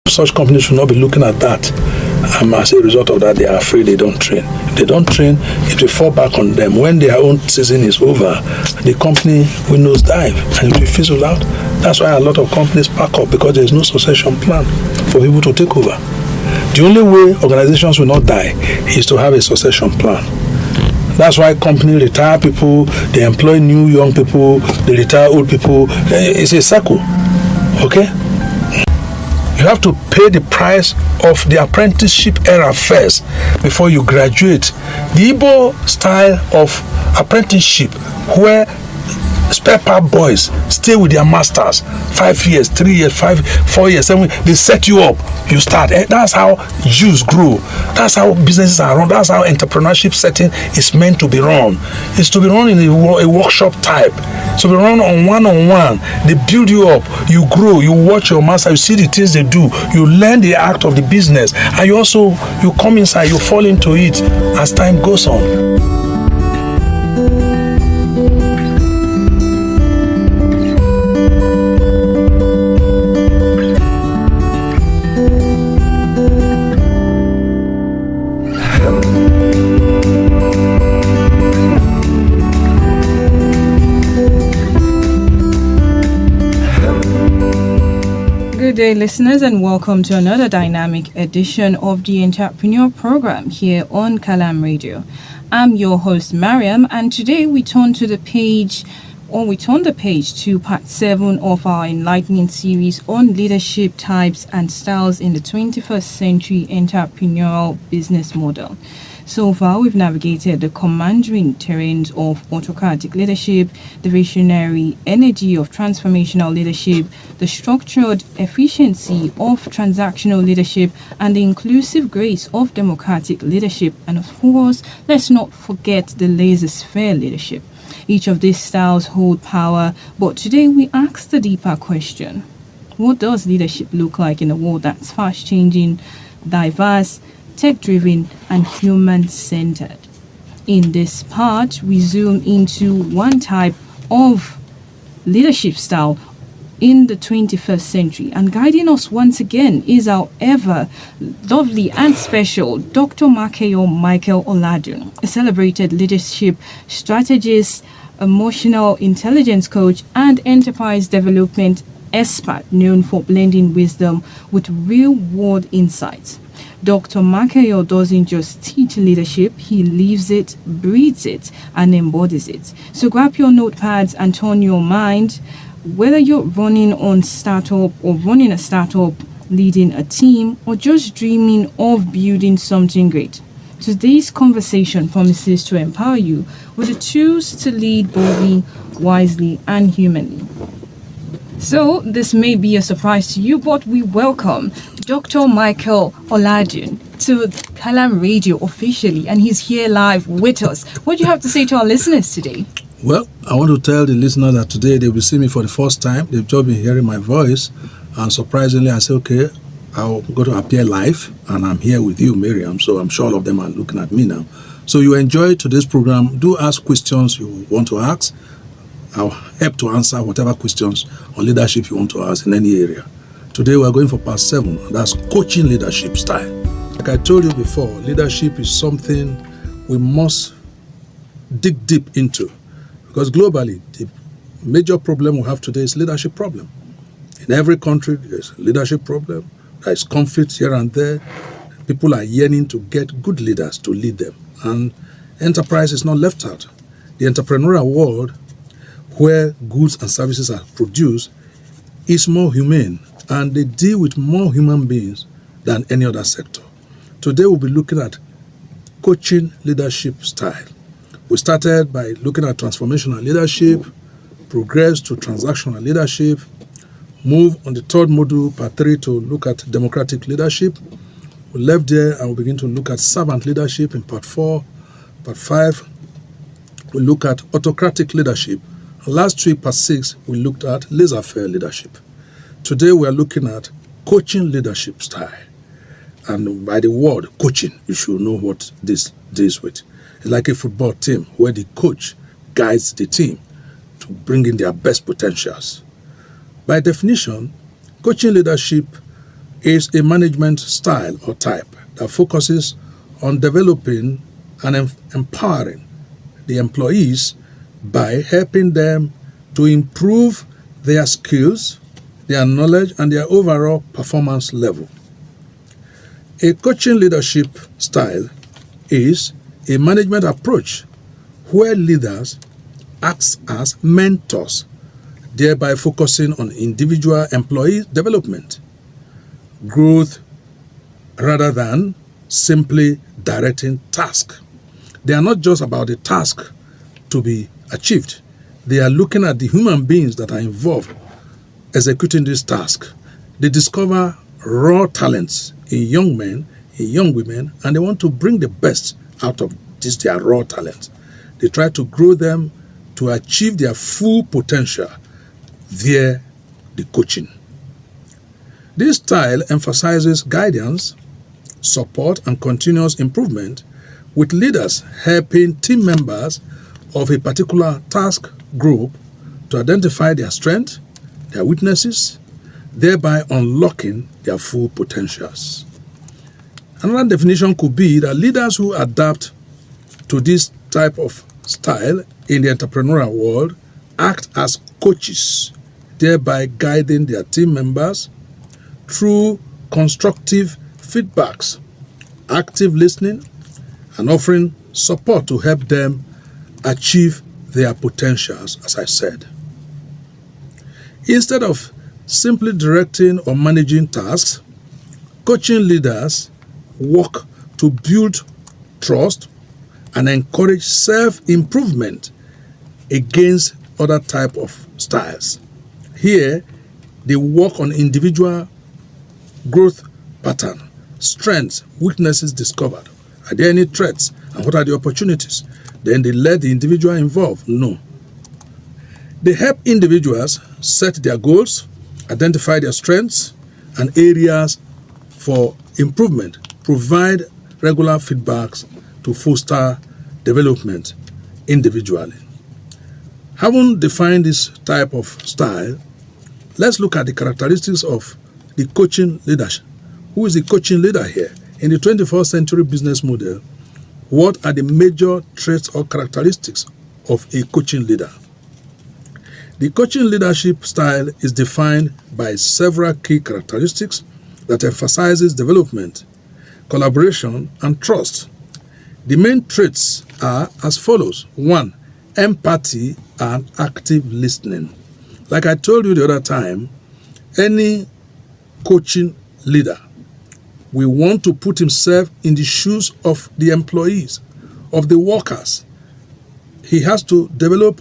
Such companies should not be looking at that. And as a result of that, they are afraid they don't train. If they don't train, it will fall back on them. When their own season is over, the company will nosedive and it will fizzle out. That's why a lot of companies pack up, because there is no succession plan for people to take over. The only way organizations will not die is to have a succession plan. That's why companies retire people, they employ new young people, they retire old people. It's a circle. Okay? You have to pay the price of the apprenticeship era first before you graduate. The Igbo style of apprenticeship, where spare part boys stay with their masters 5 years, 3 years, 4 years, 7 years, they set you up, you start. That's how Jews grow. That's how businesses are run. That's how entrepreneurship setting is meant to be run. It's to be run in a workshop type. So we run on one-on-one. They build you up, you grow, you watch your master, you see the things they do, you learn the act of the business, and you come inside, you fall into it as time goes on. Good day, listeners, and welcome to another dynamic edition of the Entrepreneur Program here on Qalam Radio. I'm your host, Mariam, and today we turn the page to part 7 of our enlightening series on leadership types and styles in the 21st century entrepreneurial business model. So far, we've navigated the commanding terrains of autocratic leadership, the visionary energy of transformational leadership, the structured efficiency of transactional leadership, and the inclusive grace of democratic leadership. And of course, let's not forget the laissez-faire leadership. Each of these styles hold power, but today we ask the deeper question: what does leadership look like in a world that's fast-changing, diverse, tech-driven, and human-centered? In this part, we zoom into one type of leadership style in the 21st century, and guiding us once again is our ever lovely and special Dr. Makeyoh Michael Oladun, a celebrated leadership strategist, emotional intelligence coach, and enterprise development expert known for blending wisdom with real-world insights. Dr. Makeyoh doesn't just teach leadership, he lives it, breathes it, and embodies it. So grab your notepads and turn your mind. Whether you're running a startup, leading a team, or just dreaming of building something great, today's conversation promises to empower you with the tools to lead boldly, wisely, and humanly. So this may be a surprise to you, but we welcome Dr. Michael Oladun to Qalam Radio officially, and he's here live with us. What do you have to say to our listeners today? Well, I want to tell the listeners that today they will see me for the first time. They've just been hearing my voice, and surprisingly I say, okay, I'm going to appear live, and I'm here with you, Miriam, so I'm sure all of them are looking at me now. So you enjoy today's program. Do ask questions you want to ask. I'll help to answer whatever questions on leadership you want to ask in any area. Today we're going for part 7, and that's coaching leadership style. Like I told you before, leadership is something we must dig deep into, because globally, the major problem we have today is leadership problem. In every country, there's a leadership problem. There's conflict here and there. People are yearning to get good leaders to lead them, and enterprise is not left out. The entrepreneurial world, where goods and services are produced, is more humane, and they deal with more human beings than any other sector. Today we'll be looking at coaching leadership style. We started by looking at transformational leadership, progressed to transactional leadership, move on the third module, part 3, to look at democratic leadership. We left there and we begin to look at servant leadership in part 4. Part 5, we look at autocratic leadership. And last week, part 6, we looked at laissez-faire leadership. Today we are looking at coaching leadership style. And by the word coaching, you should know what this deals with. It's like a football team where the coach guides the team to bring in their best potentials. By definition, coaching leadership is a management style or type that focuses on developing and empowering the employees by helping them to improve their skills, their knowledge, and their overall performance level. A coaching leadership style is a management approach where leaders act as mentors, thereby focusing on individual employee development, growth, rather than simply directing tasks. They are not just about the task to be achieved. They are looking at the human beings that are involved executing this task. They discover raw talents in young men, in young women, and they want to bring the best out of their raw talent. They try to grow them to achieve their full potential via the coaching. This style emphasizes guidance, support, and continuous improvement, with leaders helping team members of a particular task group to identify their strengths, their weaknesses, thereby unlocking their full potentials. Another definition could be that leaders who adapt to this type of style in the entrepreneurial world act as coaches, thereby guiding their team members through constructive feedbacks, active listening, and offering support to help them achieve their potentials, as I said. Instead of simply directing or managing tasks, coaching leaders work to build trust and encourage self-improvement against other type of styles. Here, they work on individual growth pattern, strengths, weaknesses discovered. Are there any threats and what are the opportunities? Then they let the individual involved know. They help individuals set their goals, identify their strengths and areas for improvement, provide regular feedbacks to foster development individually. Having defined this type of style, let's look at the characteristics of the coaching leadership. Who is the coaching leader here? In the 21st century business model, what are the major traits or characteristics of a coaching leader? The coaching leadership style is defined by several key characteristics that emphasizes development, collaboration, and trust. The main traits are as follows. 1. Empathy and active listening. Like I told you the other time, any coaching leader will want to put himself in the shoes of the employees, of the workers. He has to develop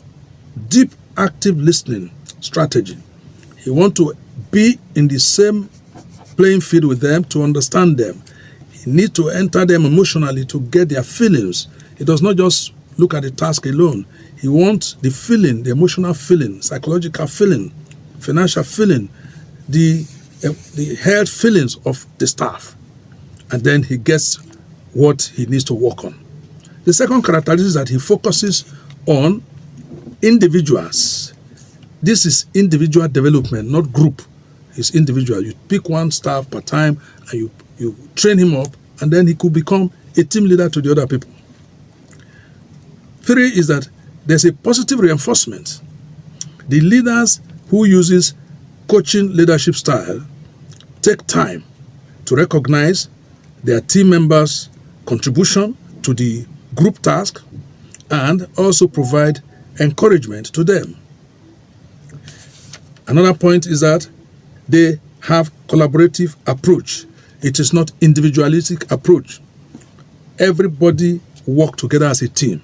deep active listening strategy. He wants to be in the same playing field with them to understand them. He needs to enter them emotionally to get their feelings. He does not just look at the task alone. He wants the feeling, the emotional feeling, psychological feeling, financial feeling, the health feelings of the staff. And then he gets what he needs to work on. The second characteristic is that he focuses on individuals. This is individual development, not group. It's individual. You pick one staff per time and you train him up, and then he could become a team leader to the other people. 3 is that there's a positive reinforcement. The leaders who uses coaching leadership style take time to recognize their team members' contribution to the group task and also provide encouragement to them. Another point is that they have collaborative approach. It is not individualistic approach. Everybody work together as a team.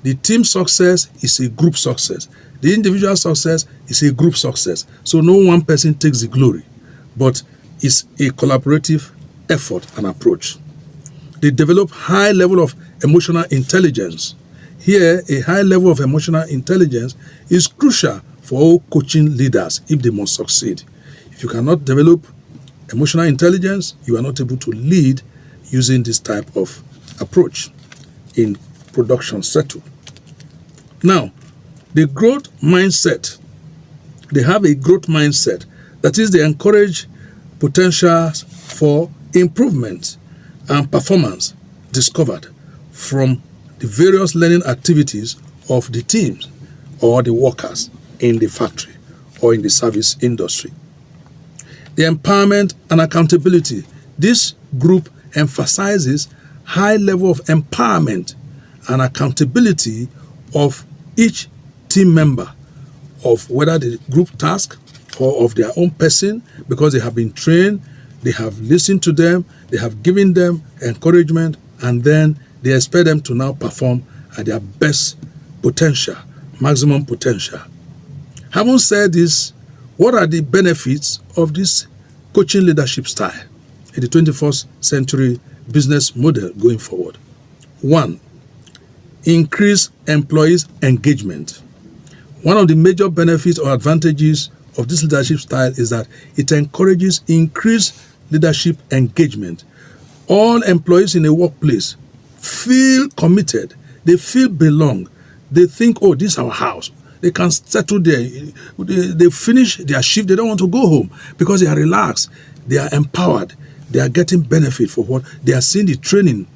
The team success is a group success. The individual success is a group success. So no one person takes the glory, but it's a collaborative effort and approach. They develop high level of emotional intelligence. Here, a high level of emotional intelligence is crucial for all coaching leaders if they must succeed. If you cannot develop emotional intelligence, you are not able to lead using this type of approach in production settle. Now, the growth mindset, they have a growth mindset. That is, they encourage potentials for improvement and performance discovered from the various learning activities of the teams or the workers in the factory or in the service industry. The empowerment and accountability. This group emphasizes high level of empowerment and accountability of each team member, of whether the group task or of their own person, because they have been trained, they have listened to them, they have given them encouragement, and then they expect them to now perform at their best potential, maximum potential. Having said this, what are the benefits of this coaching leadership style in the 21st century business model going forward? 1, increase employees' engagement. One of the major benefits or advantages of this leadership style is that it encourages increased leadership engagement. All employees in a workplace feel committed, they feel belong, they think, oh, this is our house. They can settle there. They finish their shift, they don't want to go home because they are relaxed, they are empowered, they are getting benefit for what they are seeing, the training,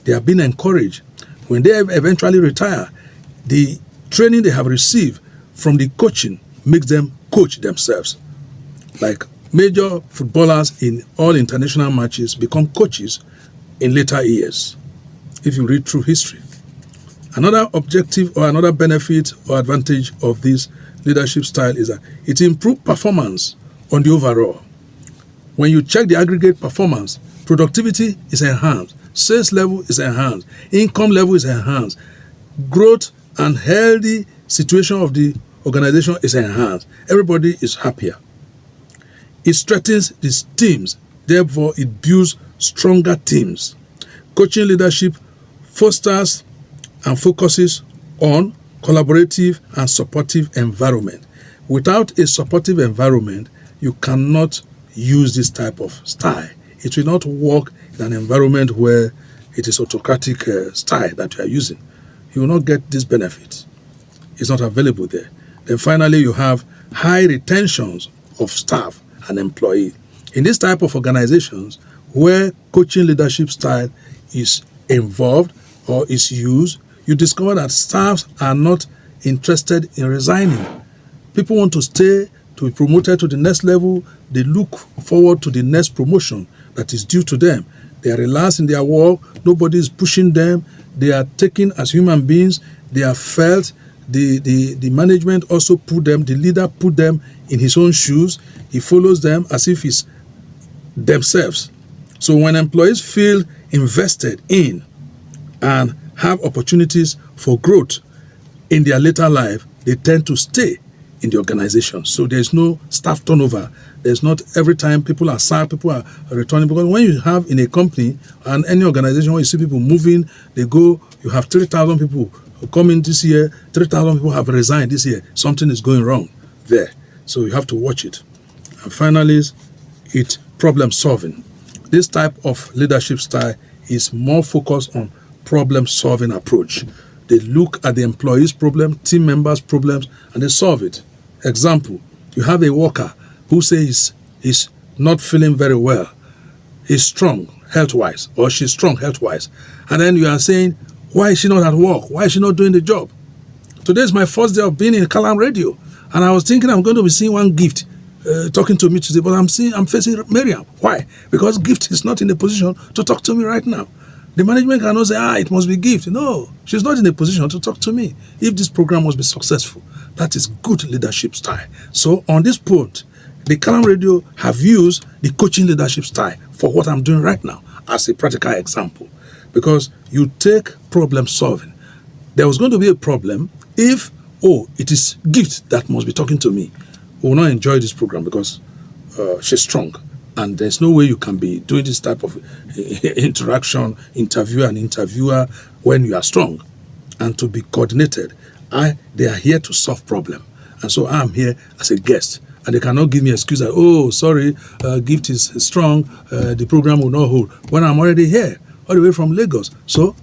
they are being encouraged. When they eventually retire, the training they have received from the coaching makes them coach themselves. Like major footballers in all international matches become coaches in later years, if you read through history. Another objective or another benefit or advantage of this leadership style is that it improves performance on the overall. When you check the aggregate performance, productivity is enhanced, sales level is enhanced, income level is enhanced, growth and healthy situation of the organization is enhanced. Everybody is happier. It strengthens these teams, therefore it builds stronger teams. Coaching leadership fosters and focuses on collaborative and supportive environment. Without a supportive environment, you cannot use this type of style. It will not work in an environment where it is autocratic style that you are using. You will not get this benefit. It's not available there. Then finally, you have high retentions of staff and employee. In this type of organizations where coaching leadership style is involved or is used, you discover that staffs are not interested in resigning. People want to stay, to be promoted to the next level. They look forward to the next promotion that is due to them. They are relaxed in their work. Nobody is pushing them. They are taken as human beings. They are felt. The management also put them, the leader put them in his own shoes. He follows them as if it's themselves. So when employees feel invested in and have opportunities for growth in their later life, they tend to stay in the organization. So there's no staff turnover. There's not every time people are sacked, people are returning. Because when you have in a company and any organization where you see people moving, they go, you have 3,000 people who come in this year, 3,000 people have resigned this year. Something is going wrong there. So you have to watch it. And finally, it's problem solving. This type of leadership style is more focused on problem-solving approach. They look at the employee's problem, team members' problems, and they solve it. Example, you have a worker who says he's not feeling very well. He's strong health-wise, or she's strong health-wise. And then you are saying, why is she not at work? Why is she not doing the job? Today is my first day of being in Qalam Radio, and I was thinking I'm going to be seeing one gift talking to me today, but I'm facing Miriam. Why? Because gift is not in a position to talk to me right now. The management cannot say, it must be gift. No, she's not in a position to talk to me. If this program must be successful, that is good leadership style. So on this point, the Qalam Radio have used the coaching leadership style for what I'm doing right now as a practical example. Because you take problem solving. There was going to be a problem if, it is gift that must be talking to me. We will not enjoy this program because she's strong. And there's no way you can be doing this type of interaction, interviewer and interviewer, when you are strong. And to be coordinated, they are here to solve problem. And so I'm here as a guest. And they cannot give me an excuse that, sorry, gift is strong, the program will not hold. When I'm already here, all the way from Lagos. So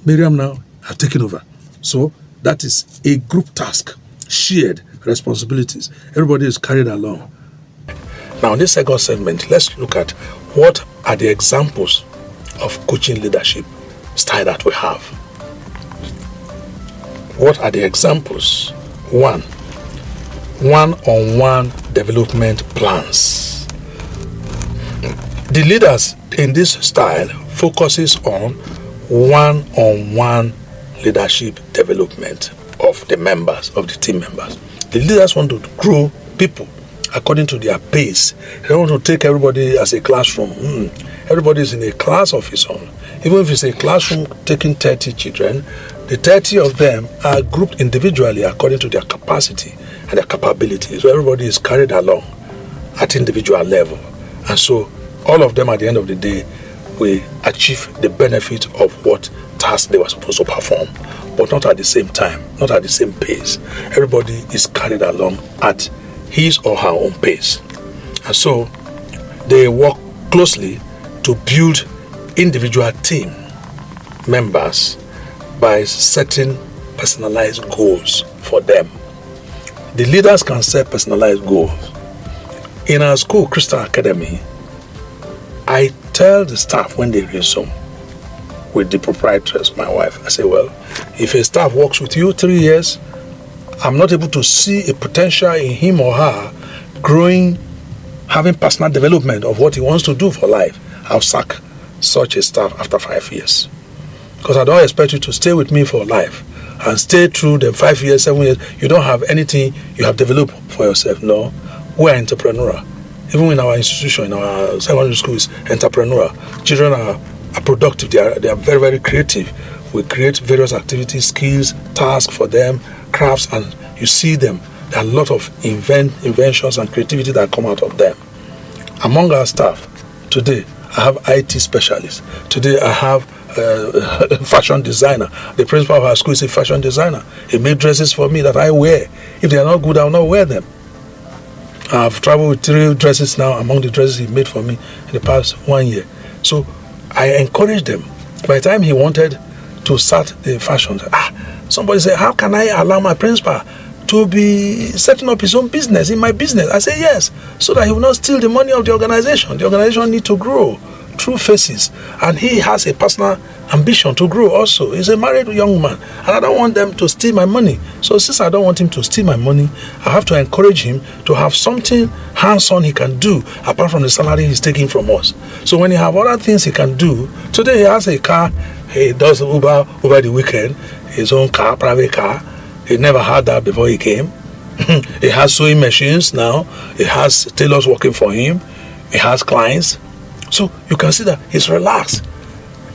Miriam now have taken over. So that is a group task, shared responsibilities. Everybody is carried along. Now, in this second segment, let's look at what are the examples of coaching leadership style that we have. What are the examples? One-on-one development plans. The leaders in this style focuses on one-on-one leadership development of the members, of the team members. The leaders want to grow people according to their pace. They don't want to take everybody as a classroom. Everybody is in a class of his own. Even if it's a classroom taking 30 children, the 30 of them are grouped individually according to their capacity and their capability. So everybody is carried along at individual level. And so all of them at the end of the day will achieve the benefit of what task they were supposed to perform, but not at the same time, not at the same pace. Everybody is carried along at his or her own pace. And so they work closely to build individual team members by setting personalized goals for them. The leaders can set personalized goals. In our school, Crystal Academy, I tell the staff when they resume with the proprietress, my wife, I say, well, if a staff works with you 3 years, I'm not able to see a potential in him or her growing, having personal development of what he wants to do for life, I'll sack such a staff after 5 years. Because I don't expect you to stay with me for life and stay through the 5 years, 7 years. You don't have anything you have developed for yourself. No, we're entrepreneurial. Even in our institution, in our secondary school, is entrepreneurial. Children are productive. They are very, very creative. We create various activities, skills, tasks for them, crafts, and you see them. There are a lot of inventions and creativity that come out of them. Among our staff, today, I have IT specialists. Today, I have fashion designer. The principal of our school is a fashion designer. He made dresses for me that I wear. If they are not good, I will not wear them. I've traveled with 3 dresses now among the dresses he made for me in the past 1 year. So I encouraged them. By the time he wanted to start the fashion, somebody said, how can I allow my principal to be setting up his own business in my business? I say yes, so that he will not steal the money of the organization. The organization needs to grow through phases, and he has a personal ambition to grow also. He's a married young man, and I don't want them to steal my money. So since I don't want him to steal my money, I have to encourage him to have something hands-on he can do apart from the salary he's taking from us. So when he have other things he can do, today he has a car, he does Uber over the weekend, his own car, private car. He never had that before he came. He has sewing machines now. He has tailors working for him. He has clients. So you can see that he's relaxed.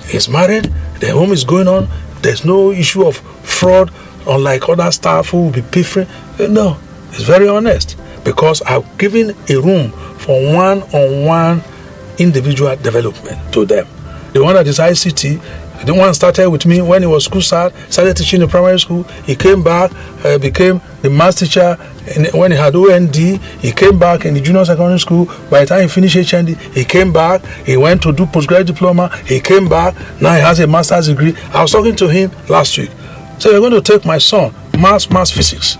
He's married. The home is going on. There's no issue of fraud, unlike other staff who will be piffering. No, it's very honest, because I've given a room for one-on-one individual development to them. The one that is ICT, the one started with me when he was school started teaching in primary school. He came back, became the math teacher. When he had OND, he came back in the junior secondary school. By the time he finished HND, he came back. He went to do postgraduate diploma. He came back. Now he has a master's degree. I was talking to him last week. So you're going to take my son, maths, physics.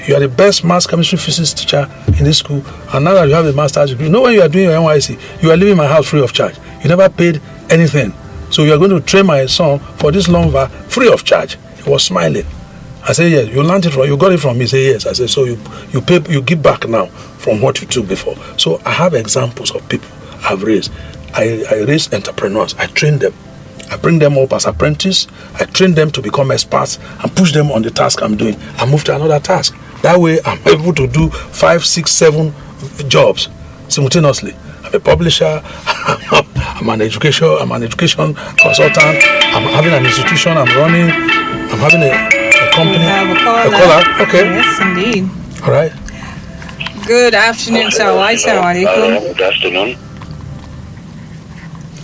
You are the best maths, chemistry, physics teacher in this school. And now that you have a master's degree, you know when you are doing your NYC, you are leaving my house free of charge. You never paid anything. So you are going to train my son for this long free of charge. He was smiling. I said, yes, you learned it from, you got it from me. He said, yes. I said, so you pay, you give back now from what you took before. So I have examples of people I've raised. I raise entrepreneurs. I train them. I bring them up as apprentices. I train them to become experts and push them on the task I'm doing. I move to another task. That way I'm able to do 5, 6, 7 jobs simultaneously. I'm a publisher. I'm an education consultant. I'm having an institution I'm running. I'm having a company. We have a caller. Okay. Yes, indeed. All right. Good afternoon, sir. Good afternoon.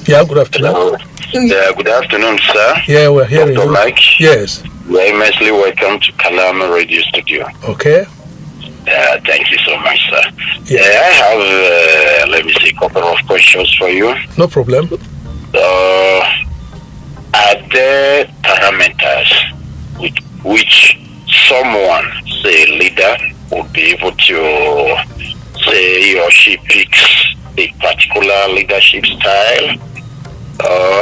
Yeah, good afternoon. Yeah, good afternoon, sir. Yeah, we're hearing Dr. you. Mike. Yes. Very nicely welcome to Qalam Radio Studio. Okay. Thank you so much, sir. Yeah. I have, let me see, a couple of questions for you. No problem. Are there parameters with which someone, say a leader, would be able to say he or she picks a particular leadership style,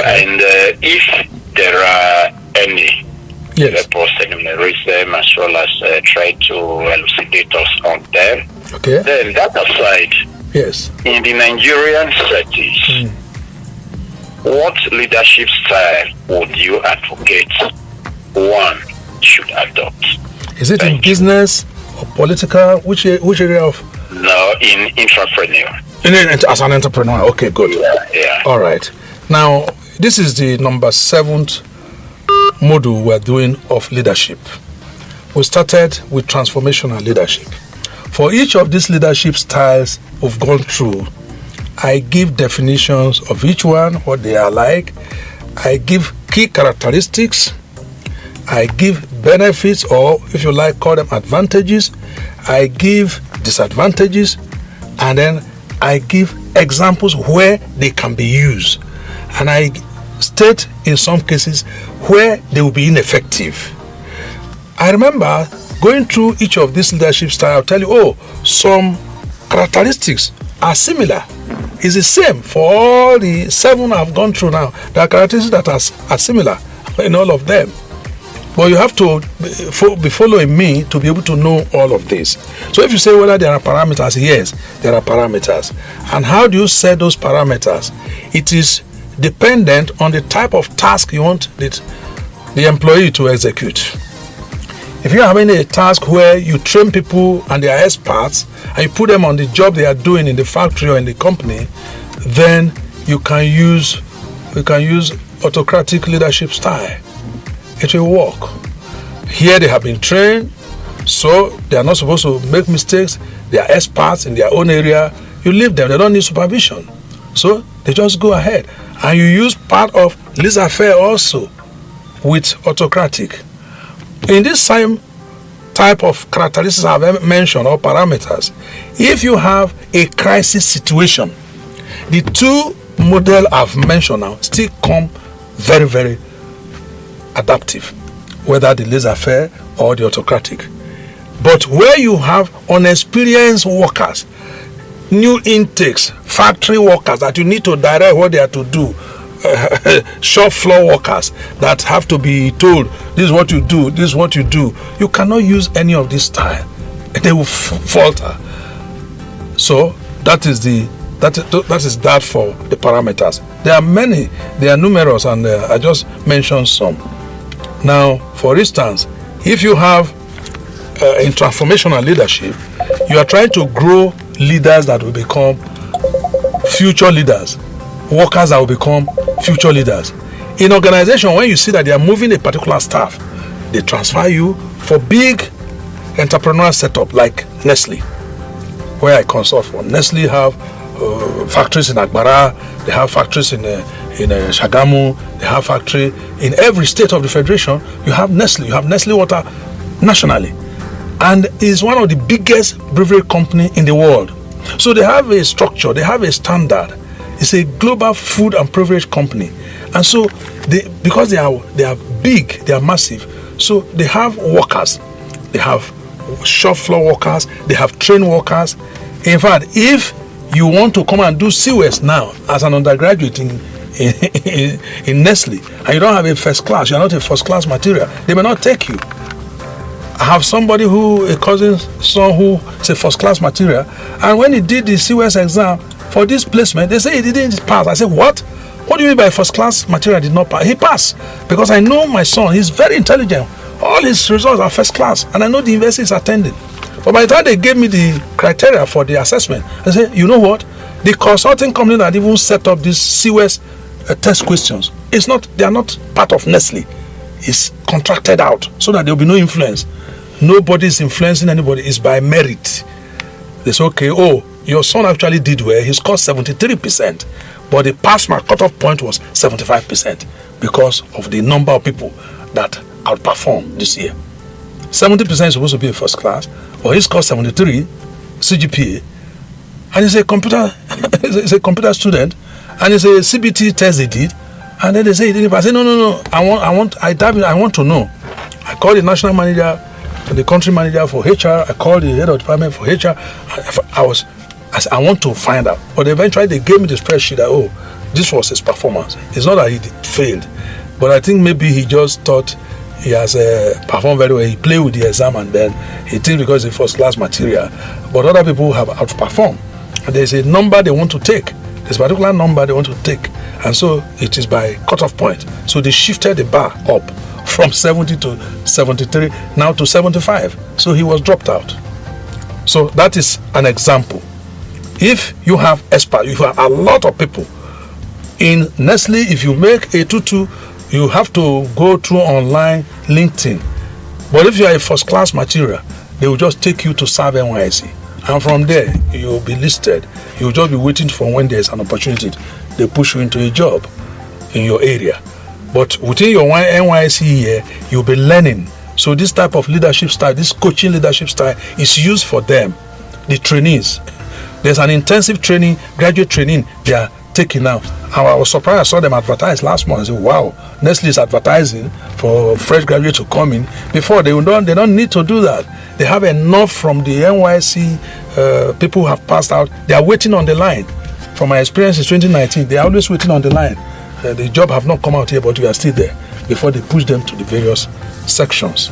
and if there are any, Yes. let us enumerate them as well as try to elucidate us on them. Okay. Then that aside, Yes. in the Nigerian settings, what leadership style would you advocate one should adopt? Is it in business or political? Which area of? No, in entrepreneur. As an entrepreneur. Okay, good. Yeah. All right. Now, this is the number 7th module we're doing of leadership. We started with transformational leadership. For each of these leadership styles we've gone through, I give definitions of each one, what they are like. I give key characteristics. I give benefits, or if you like, call them advantages. I give disadvantages, and then I give examples where they can be used. And I state in some cases where they will be ineffective. I remember going through each of these leadership styles. I'll tell you, some characteristics are similar. It's the same for all the 7 I've gone through now. There are characteristics that are similar in all of them. But you have to be following me to be able to know all of this. So if you say whether there are parameters, yes, there are parameters. And how do you set those parameters? It is dependent on the type of task you want the employee to execute. If you are having a task where you train people and they are experts and you put them on the job they are doing in the factory or in the company, then you can use autocratic leadership style. It will work. Here they have been trained, so they are not supposed to make mistakes. They are experts in their own area. You leave them, they don't need supervision. So they just go ahead. And you use part of laissez-faire also with autocratic. In this same type of characteristics I've mentioned, or parameters, if you have a crisis situation, the 2 models I've mentioned now still come very, very adaptive, whether the laissez-faire or the autocratic. But where you have unexperienced workers, new intakes, factory workers that you need to direct what they are to do, shop floor workers that have to be told, this is what you do, this is what you do, you cannot use any of this style. They will falter. So that is that for the parameters. There are many, they are numerous, and I just mentioned some. Now, for instance, if you have in transformational leadership, you are trying to grow leaders that will become future leaders, workers that will become future leaders. In organization, when you see that they are moving a particular staff, they transfer you for big entrepreneurial setup like Nestle, where I consult for. Nestle have factories in Agbara, they have factories in Shagamu, they have factory in every state of the federation. You have Nestle Water nationally, and is one of the biggest brewery company in the world. So they have a structure, they have a standard. It's a global food and beverage company, and so because they are big, they are massive. So they have workers, they have shop floor workers, they have trained workers. In fact, if you want to come and do COS now as an undergraduate in Nestle, and you don't have a first class, you're not a first class material, they may not take you. I have somebody a cousin's son who is a first class material, and when he did the COS exam for this placement, they say he didn't pass. I said, what? What do you mean by first class material did not pass? He passed, because I know my son, he's very intelligent. All his results are first class, and I know the university is attending. But by the time they gave me the criteria for the assessment, I said, you know what? The consulting company that even set up these COS test questions, they are not part of Nestle. It's contracted out so that there will be no influence. Nobody is influencing anybody. It's by merit. They say, okay, your son actually did well. He scored 73%, but the pass mark cutoff point was 75% because of the number of people that outperformed this year. 70% is supposed to be a first class, but he scored 73 CGPA, and he's a computer student, and it's a CBT test they did, and then they say he didn't pass. I say, no, I want to know. I called the national manager, the country manager for HR, I called the head of department for HR. I was I said, I want to find out. But eventually they gave me the spreadsheet that, this was his performance. It's not that he failed, but I think maybe he just thought he has performed very well. He played with the exam and then he thinks because it's first class material. But other people have outperformed. And there's a number they want to take. There's a particular number they want to take. And so it is by cutoff point. So they shifted the bar up from 70 to 73, now to 75. So he was dropped out. So that is an example. If you have experts, you have a lot of people. In Nestle, if you make a tutu, you have to go through online LinkedIn. But if you are a first class material, they will just take you to serve NYSC. And from there, you will be listed. You will just be waiting for when there's an opportunity. They push you into a job in your area. But within your NYSC year, you'll be learning. So this type of leadership style, this coaching leadership style is used for them, the trainees. There's an intensive training, graduate training they are taking now. I was surprised I saw them advertise last month. I said, wow, Nestle is advertising for fresh graduates to come in. Before, they don't need to do that. They have enough from the NYSC people who have passed out. They are waiting on the line. From my experience in 2019, they are always waiting on the line. The job have not come out here, but we are still there before they push them to the various sections.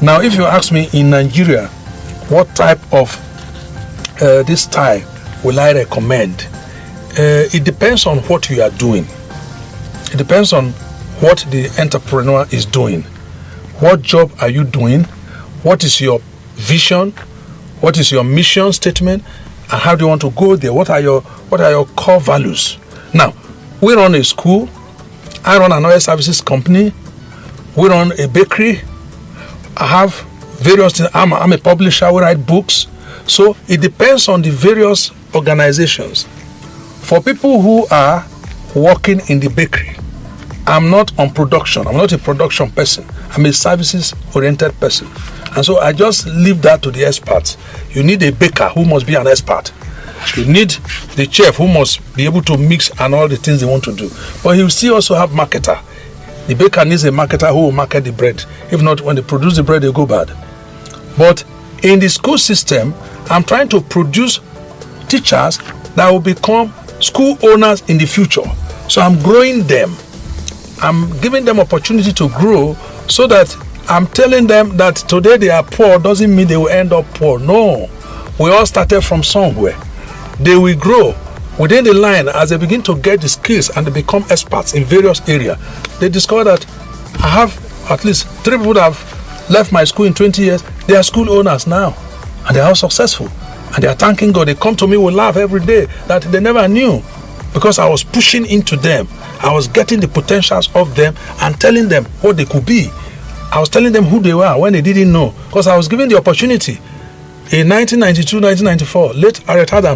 Now, if you ask me in Nigeria, what type of this style will I recommend? It depends on what you are doing. It depends on what the entrepreneur is doing. What job are you doing? What is your vision? What is your mission statement? And how do you want to go there? What are your core values? Now, we run a school. I run an oil services company. We run a bakery. I have various things. I'm a publisher. We write books. So it depends on the various organizations. For people who are working in the bakery, I'm not on production. I'm not a production person. I'm a services-oriented person. And so I just leave that to the experts. You need a baker who must be an expert. You need the chef who must be able to mix and all the things they want to do. But you still also have marketer. The baker needs a marketer who will market the bread. If not, when they produce the bread, they go bad. But in the school system, I'm trying to produce teachers that will become school owners in the future. So I'm growing them. I'm giving them opportunity to grow so that I'm telling them that today they are poor doesn't mean they will end up poor. No. We all started from somewhere. They will grow within the line as they begin to get the skills and they become experts in various areas. They discover that I have at least 3 people that have left my school in 20 years. They are school owners now and they are successful. And they are thanking God. They come to me with laugh every day that they never knew because I was pushing into them. I was getting the potentials of them and telling them what they could be. I was telling them who they were when they didn't know because I was given the opportunity. In 1992, 1994, late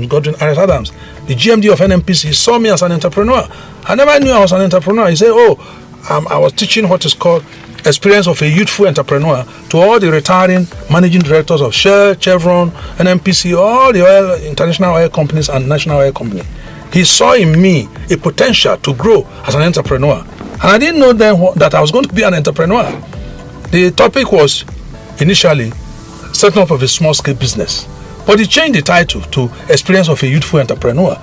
Godwin Arrett Adams, the GMD of NMPC, saw me as an entrepreneur. I never knew I was an entrepreneur. He said, I was teaching what is called experience of a youthful entrepreneur to all the retiring managing directors of Shell, Chevron, NMPC, all the international oil companies and national oil company. He saw in me a potential to grow as an entrepreneur. And I didn't know then that I was going to be an entrepreneur. The topic was initially setting up of a small-scale business. But he changed the title to Experience of a Youthful Entrepreneur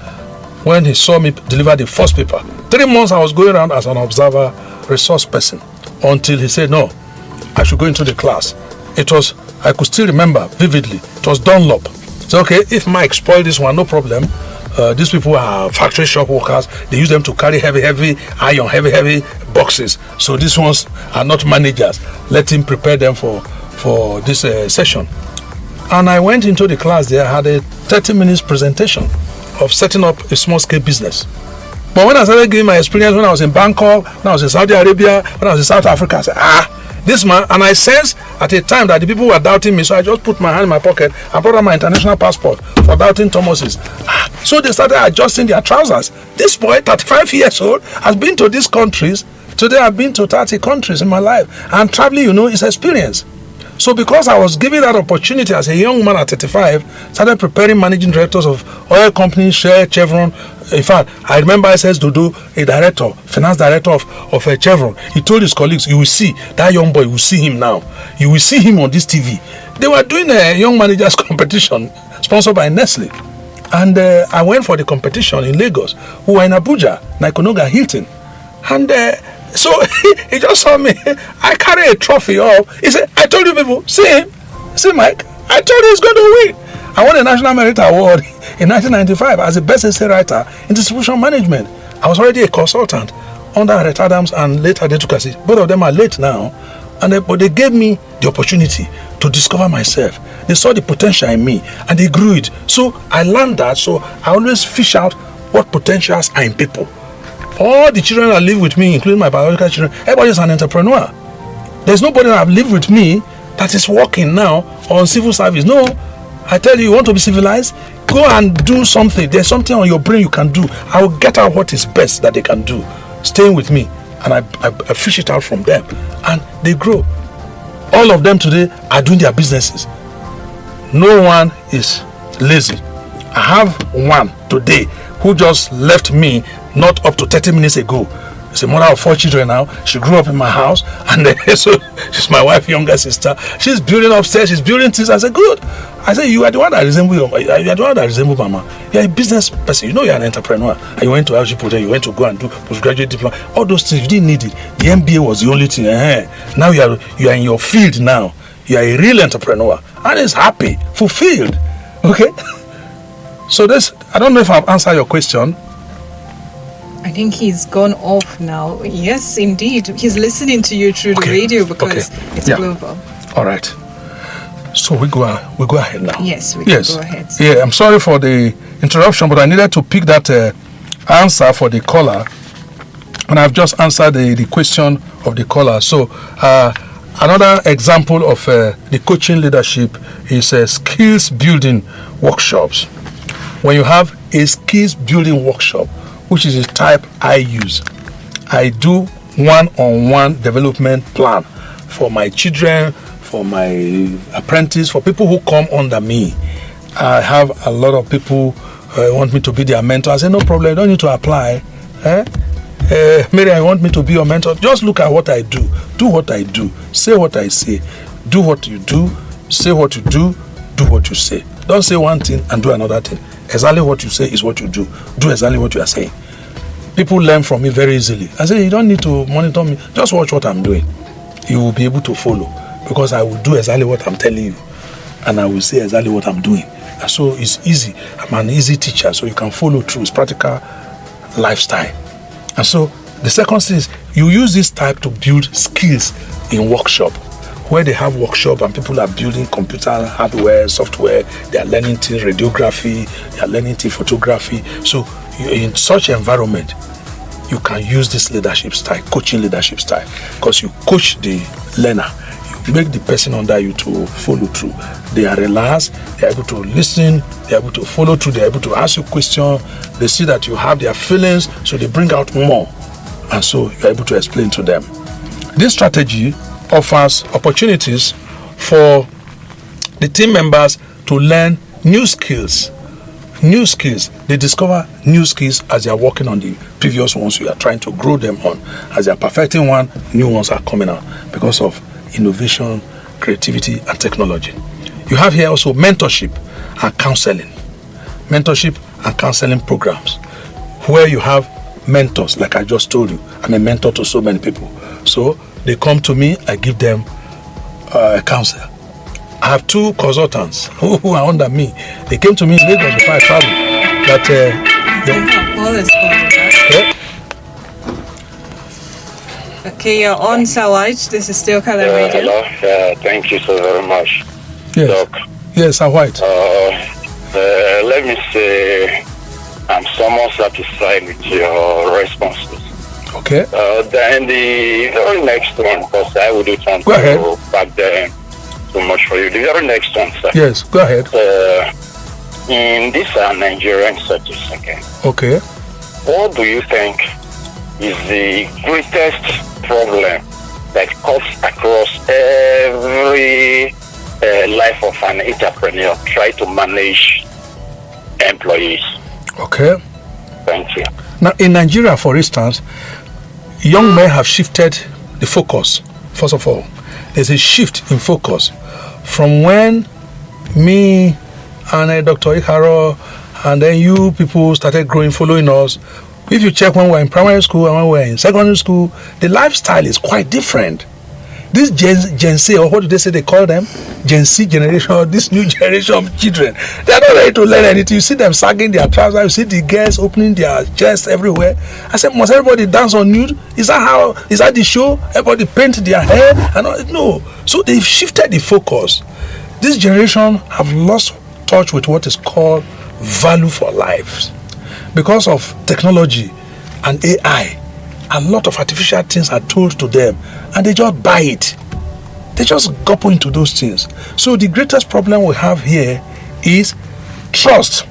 when he saw me deliver the first paper. 3 months I was going around as an observer resource person until he said, no, I should go into the class. I could still remember vividly, it was Dunlop. So, okay, if Mike spoiled this one, no problem. These people are factory shop workers. They use them to carry heavy iron, heavy boxes. So these ones are not managers. Let him prepare them for this session. And I went into the class there. I had a 30 minutes presentation of setting up a small-scale business. But when I started giving my experience when I was in Bangkok, when I was in Saudi Arabia, when I was in South Africa, I said, this man, and I sensed at a time that the people were doubting me, so I just put my hand in my pocket and brought out my international passport for doubting Thomases. So they started adjusting their trousers. This boy, 35 years old, has been to these countries. Today I've been to 30 countries in my life. And traveling, is experience. So because I was given that opportunity as a young man at 35, started preparing managing directors of oil companies, Shell, Chevron. In fact, I remember SS Dodo, a director, finance director of Chevron. He told his colleagues, you will see, that young boy, you will see him now. You will see him on this TV. They were doing a young managers competition sponsored by Nestle. And I went for the competition in Lagos. We were in Abuja, Naikonoga Hilton. And so he just saw me. I carry a trophy up. He said, I told you people, see him. See Mike, I told you he's going to win. I won a National Merit Award in 1995 as a best essay writer in distribution management. I was already a consultant under Harriet Adams and later Adetukasi. Both of them are late now. But they gave me the opportunity to discover myself. They saw the potential in me and they grew it. So I learned that. So I always fish out what potentials are in people. All the children that live with me, including my biological children, everybody is an entrepreneur. There's nobody that have lived with me that is working now on civil service. No, I tell you, you want to be civilized? Go and do something. There's something on your brain you can do. I will get out what is best that they can do. Staying with me. And I fish it out from them. And they grow. All of them today are doing their businesses. No one is lazy. I have one today who just left me not up to 30 minutes ago. She's a mother of 4 children now. She grew up in my house, and so she's my wife's younger sister. She's building upstairs. She's building things. I said, good. I said, you are the one that resemble you are the one that resemble Mama. You're a business person. You know you're an entrepreneur. And you went to LG Project. You went to go and do postgraduate diploma. All those things you didn't need it. The MBA was the only thing. Now you are in your field now. You are a real entrepreneur, and is happy, fulfilled. Okay. So this, I don't know if I've answered your question. I think he's gone off now. Yes, indeed. He's listening to you through the radio because it's global. All right. So we go ahead now. Yes, we can go ahead. Yeah, I'm sorry for the interruption, but I needed to pick that answer for the caller. And I've just answered the question of the caller. So another example of the coaching leadership is skills building workshops. When you have a skills building workshop, which is a type I use, I do one-on-one development plan for my children, for my apprentice, for people who come under me. I have a lot of people want me to be their mentor. I say, no problem, you don't need to apply. Mary, I want me to be your mentor. Just look at what I do. Do what I do. Say what I say. Do what you do. Say what you do. Do what you say. Don't say one thing and do another thing. Exactly what you say is what you do. Do exactly what you are saying. People learn from me very easily. I say, you don't need to monitor me. Just watch what I'm doing. You will be able to follow. Because I will do exactly what I'm telling you. And I will say exactly what I'm doing. And so it's easy. I'm an easy teacher. So you can follow through. It's practical lifestyle. And so the second thing is, you use this type to build skills in workshop. Where they have workshop and people are building computer hardware, software, they are learning things, radiography, they are learning things, photography. So in such environment, you can use this leadership style, coaching leadership style, because you coach the learner, you make the person under you to follow through. They are relaxed, they are able to listen, they are able to follow through, they are able to ask you questions, they see that you have their feelings, so they bring out more, and so you are able to explain to them. This strategy offers opportunities for the team members to learn new skills. They discover new skills as they are working on the previous ones. You are trying to grow them on. As they are perfecting one, new ones are coming out because of innovation, creativity, and technology. You have here also mentorship and counseling. Mentorship and counseling programs where you have mentors, like I just told you. I'm a mentor to so many people. So they come to me, I give them counsel. I have 2 consultants who are under me. They came to me in Lagos before I traveled. Okay, you're on Sawaj. This is still Qalam Radio. Hello. Thank you so very much. Yes. Doc. Yes, White. Let me say I'm somewhat satisfied with your responses. Okay. Then the very next one, because I would do something back then too much for you. The very next one, sir. Yes, go ahead. In this Nigerian settings, okay. What do you think is the greatest problem that cuts across every life of an entrepreneur? Try to manage employees. Okay. Thank you. Now, in Nigeria, for instance, young men have shifted the focus. First of all, there's a shift in focus from when me and Dr. Ikaro and then you people started growing, following us. If you check when we were in primary school and when we were in secondary school, the lifestyle is quite different. This Gen Z, or what do they say they call them? Gen Z generation, or this new generation of children, they are not ready to learn anything. You see them sagging their trousers, you see the girls opening their chests everywhere. I said, must everybody dance on nude? Is that the show? Everybody paint their hair? No. So they've shifted the focus. This generation have lost touch with what is called value for life. Because of technology and AI, a lot of artificial things are told to them and they just buy it. They just gobble into those things. So the greatest problem we have here is trust.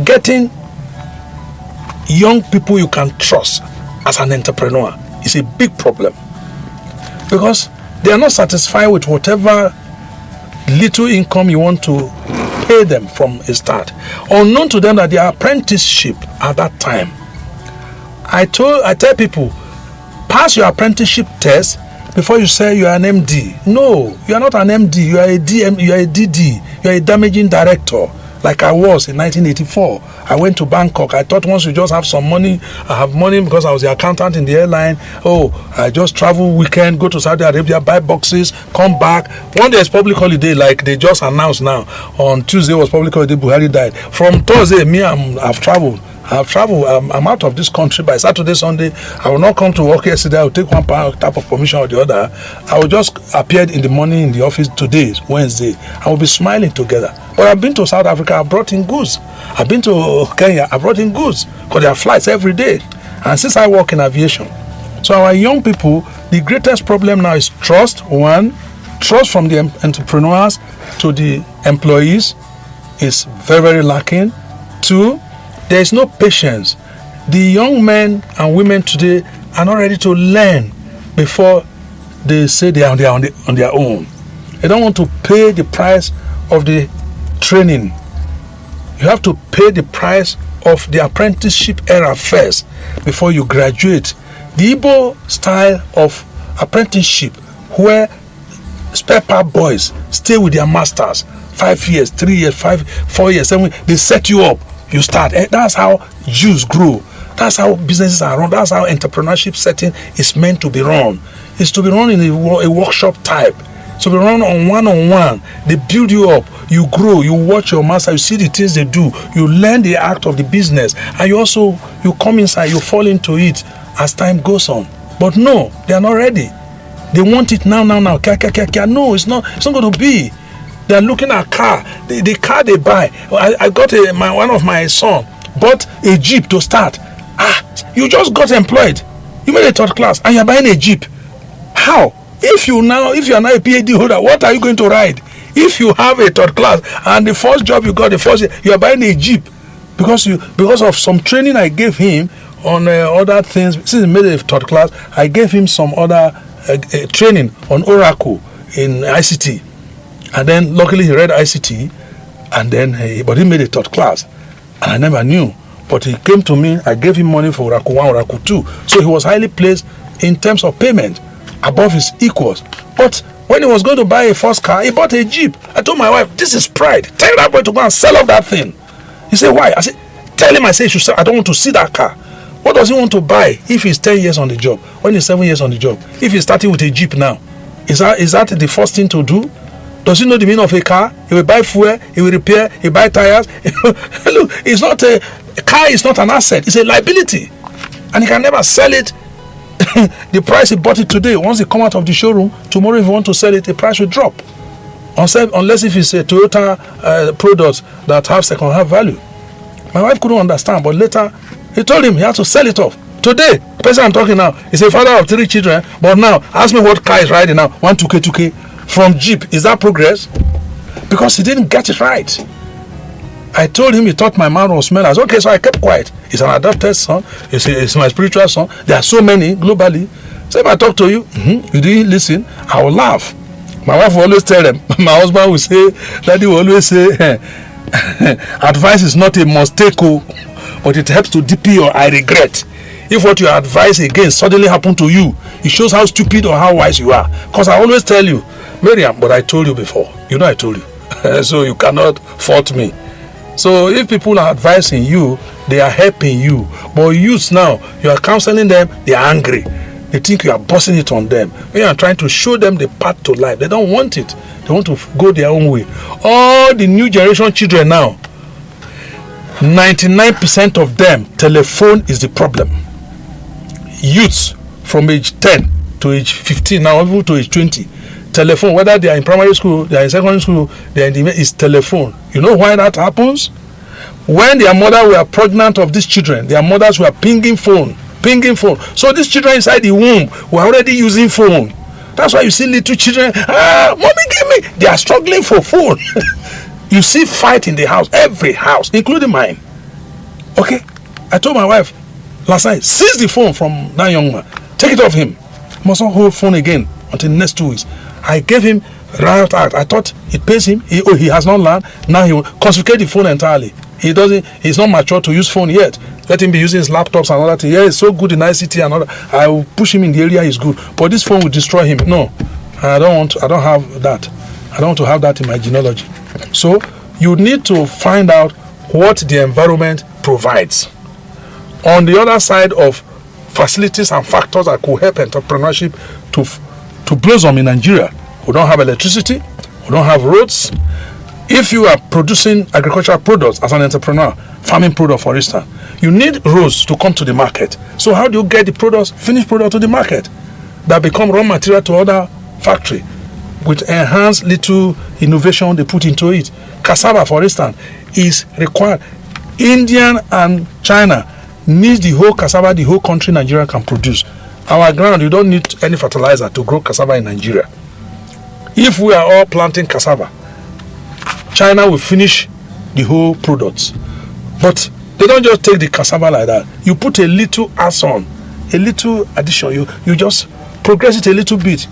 Getting young people you can trust as an entrepreneur is a big problem, because they are not satisfied with whatever little income you want to pay them from a start. Unknown to them that their apprenticeship at that time, I tell people, pass your apprenticeship test before you say you are an MD. No, you are not an MD. You are a DM. You are a DD. You are a damaging director. Like I was in 1984. I went to Bangkok. I thought once you just have some money, I have money because I was the accountant in the airline. Oh, I just travel weekend, go to Saudi Arabia, buy boxes, come back. One day is public holiday, like they just announced now. On Tuesday was public holiday, Buhari died. From Thursday, I've traveled. I'm out of this country. By Saturday, Sunday, I will not come to work yesterday. I will take one type of permission or the other. I will just appear in the morning in the office. Today, Wednesday. I will be smiling together. But I've been to South Africa. I brought in goods. I've been to Kenya. I brought in goods because there are flights every day. And since I work in aviation, so our young people, the greatest problem now is trust. One, trust from the entrepreneurs to the employees is very, very lacking. Two, there is no patience. The young men and women today are not ready to learn before they say they are on their own. They don't want to pay the price of the training. You have to pay the price of the apprenticeship era first before you graduate. The Igbo style of apprenticeship, where spare part boys stay with their masters 5 years, 3 years, 4 years, 7 years, they set you up. You start. That's how Jews grow. That's how businesses are run. That's how entrepreneurship setting is meant to be run. It's to be run in a workshop type. So be run on one-on-one. They build you up. You grow. You watch your master. You see the things they do. You learn the act of the business. And you come inside. You fall into it as time goes on. But no, they are not ready. They want it now. No, it's not going to be. They are looking at car. The car they buy. I got one of my son bought a Jeep to start. You just got employed. You made a third class and you're buying a Jeep. How? If you are now a PhD holder, what are you going to ride? If you have a third class and the first job you got, the first year, you are buying a Jeep because of some training I gave him on other things. Since he made a third class, I gave him some other training on Oracle in ICT. And then luckily he read ICT, and then but he made a third class, and I never knew. But he came to me. I gave him money for Oracle 1, Oracle 2. So he was highly placed in terms of payment above his equals. But when he was going to buy a first car, he bought a Jeep. I told my wife, this is pride. Tell that boy to go and sell off that thing. He said, why? I said, tell him I say he should sell. I don't want to see that car. What does he want to buy if he's 10 years on the job? When he's 7 years on the job? If he's starting with a Jeep now, is that the first thing to do? Does he know the meaning of a car? He will buy fuel, he will repair, he will buy tires. Look, a car is not an asset, it's a liability. And he can never sell it. The price he bought it today, once he come out of the showroom, tomorrow if you want to sell it, the price will drop. Unless if it's a Toyota product that have second-hand value. My wife couldn't understand, but later he told him he had to sell it off. Today, the person I'm talking now is a father of 3 children, but now ask me what car is riding now, 2K. From Jeep. Is that progress? Because he didn't get it right. I told him he thought my mouth was smelling. I said, okay, so I kept quiet. He's an adopted son. It's my spiritual son. There are so many globally. So if I talk to you, you didn't listen, I will laugh. My wife will always tell them. My husband will say, Daddy will always say, advice is not a mistake, but it helps to deepen your I regret. If what you advise against suddenly happen to you, it shows how stupid or how wise you are. Because I always tell you, Miriam, but I told you before. I told you. So you cannot fault me. So if people are advising you, they are helping you. But youths now, you are counseling them, they are angry. They think you are bossing it on them. When you are trying to show them the path to life, they don't want it. They want to go their own way. All the new generation children now, 99% of them, telephone is the problem. Youths from age 10 to age 15, now even to age 20, telephone, whether they are in primary school, they are in secondary school, they are in the, is telephone. You know why that happens? When their mother were pregnant of these children, their mothers were pinging phone. So these children inside the womb were already using phone. That's why you see little children, mommy give me. They are struggling for phone. You see fight in the house, every house, including mine. Okay, I told my wife last night, seize the phone from that young man. Take it off him. Must not hold phone again until the next 2 weeks. I gave him riot act. I thought it pays him. He has not learned. Now he will confiscate the phone entirely. He's not mature to use phone yet. Let him be using his laptops and all that. Yeah, he's so good in ICT and all that. I will push him in the area he's good. But this phone will destroy him. No, I don't have that. I don't want to have that in my genealogy. So you need to find out what the environment provides. On the other side of facilities and factors that could help entrepreneurship to blossom in Nigeria, we don't have electricity, we don't have roads. If you are producing agricultural products as an entrepreneur, farming product for instance, you need roads to come to the market. So how do you get the products, finished product to the market that become raw material to other factory with enhanced little innovation they put into it? Cassava, for instance, is required. Indian and China needs the whole cassava the whole country Nigeria can produce. Our ground, you don't need any fertilizer to grow cassava in Nigeria. If we are all planting cassava, China will finish the whole products. But they don't just take the cassava like that. You put a little add-on, a little addition. You just progress it a little bit.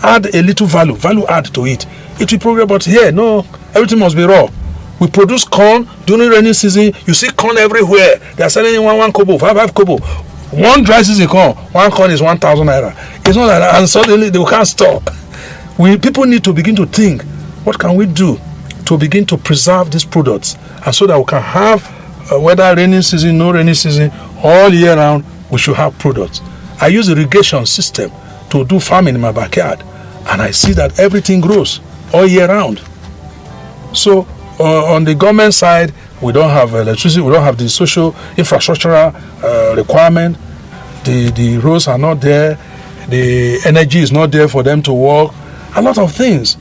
Add a little value add to it. It will progress, but here, no, everything must be raw. We produce corn during rainy season. You see corn everywhere. They are selling in one kobo, five kobo. One dry season corn, one corn is 1,000 naira. It's not like that, and suddenly they can't stop. People need to begin to think, what can we do to begin to preserve these products, and so that we can have, whether rainy season, no rainy season, all year round, we should have products. I use irrigation system to do farming in my backyard, and I see that everything grows all year round. So on the government side, we don't have electricity, we don't have the social infrastructural requirement, the roads are not there, the energy is not there for them to work, a lot of things.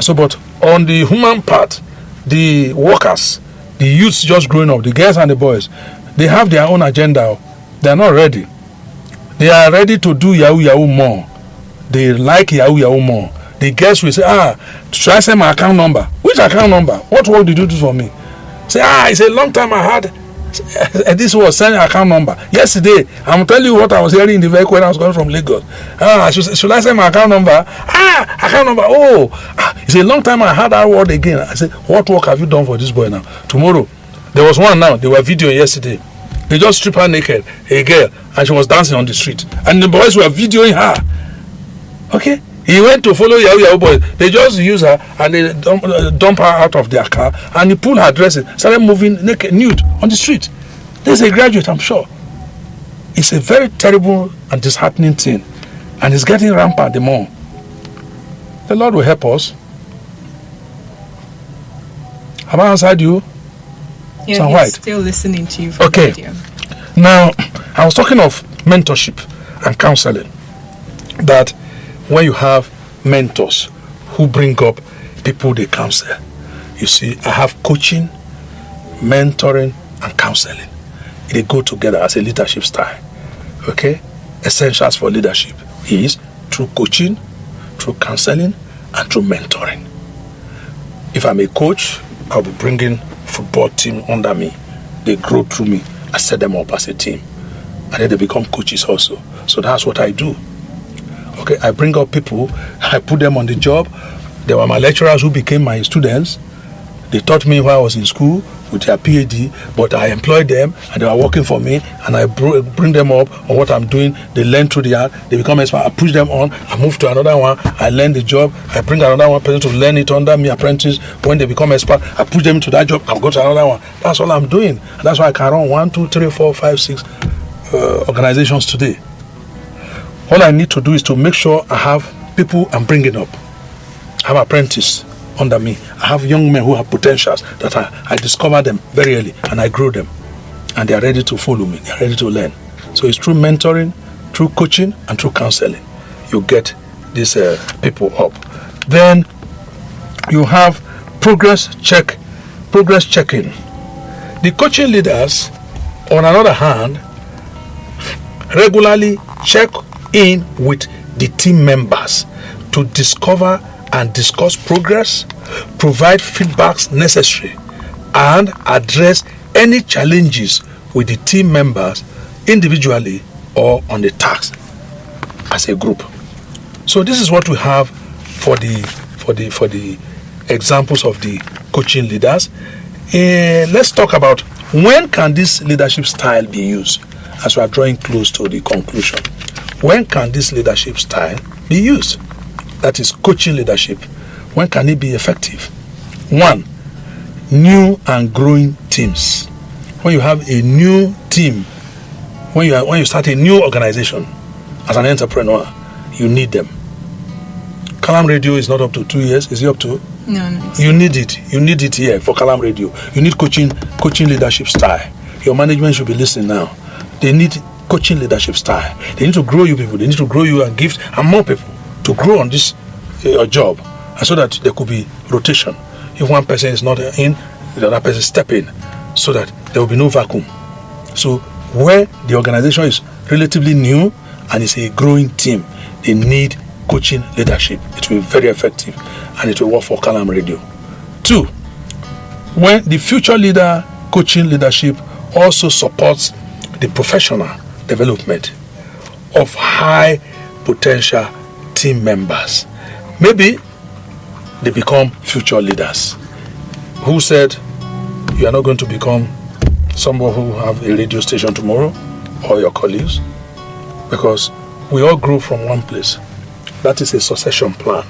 So, but on the human part, the workers, the youths just growing up, the girls and the boys, they have their own agenda. They are not ready. They are ready to do yahoo more. They like yahoo more. The girls will say, should I send my account number? Which account number? What work did you do for me? Say, it's a long time I had this was sending account number. Yesterday, I'm telling you what I was hearing in the vehicle when I was going from Lagos. Should I send my account number? Account number. It's a long time I had that word again. I said, what work have you done for this boy now? Tomorrow, there was one now. They were videoing yesterday. They just stripped her naked, a girl, and she was dancing on the street. And the boys were videoing her. Okay? He went to follow Yahoo boys. They just use her and they dump her out of their car, and he pulled her dresses, started moving naked, nude on the street. There's a graduate, I'm sure. It's a very terrible and disheartening thing, and it's getting rampant the more. The Lord will help us. Have I answered you? Yeah, White? Still listening to you. Okay. Now, I was talking of mentorship and counseling. That when you have mentors who bring up people they counsel, you see, I have coaching, mentoring, and counseling. They go together as a leadership style. Okay? Essentials for leadership is through coaching, through counseling, and through mentoring. If I'm a coach, I'll be bringing football team under me. They grow through me. I set them up as a team. And then they become coaches also. So that's what I do. Okay, I bring up people, I put them on the job. They were my lecturers who became my students. They taught me while I was in school with their PhD, but I employed them and they were working for me, and I bring them up on what I'm doing. They learn through the art, they become expert. I push them on, I move to another one, I learn the job, I bring another one person to learn it under me, apprentice. When they become expert, I push them into that job, I'll go to another one. That's all I'm doing. And that's why I can run 1, 2, 3, 4, 5, 6 organizations today. All I need to do is to make sure I have people I'm bringing up. I have apprentices under me. I have young men who have potentials that I discover them very early and I grow them. And they are ready to follow me. They are ready to learn. So it's through mentoring, through coaching, and through counseling. You get these people up. Then you have progress checking. The coaching leaders, on another hand, regularly check in with the team members to discover and discuss progress, provide feedbacks necessary, and address any challenges with the team members individually or on the task as a group. So this is what we have for the examples of the coaching leaders. Let's talk about when can this leadership style be used as we are drawing close to the conclusion. When can this leadership style be used? That is coaching leadership. When can it be effective? 1, new and growing teams. When you have a new team, when you start a new organization as an entrepreneur, you need them. Qalam Radio is not up to 2 years. Is it up to? No. You need it. You need it here for Qalam Radio. You need coaching leadership style. Your management should be listening now. They need coaching leadership style. They need to grow you people. They need to grow you and give and more people to grow on this job, and so that there could be rotation. If one person is not in, the other person step in, so that there will be no vacuum. So where the organization is relatively new and it's a growing team, they need coaching leadership. It will be very effective and it will work for Qalam Radio. 2, when the future leader coaching leadership also supports the professional development of high potential team members. Maybe they become future leaders. Who said you are not going to become someone who have a radio station tomorrow, or your colleagues? Because we all grow from one place. That is a succession plan.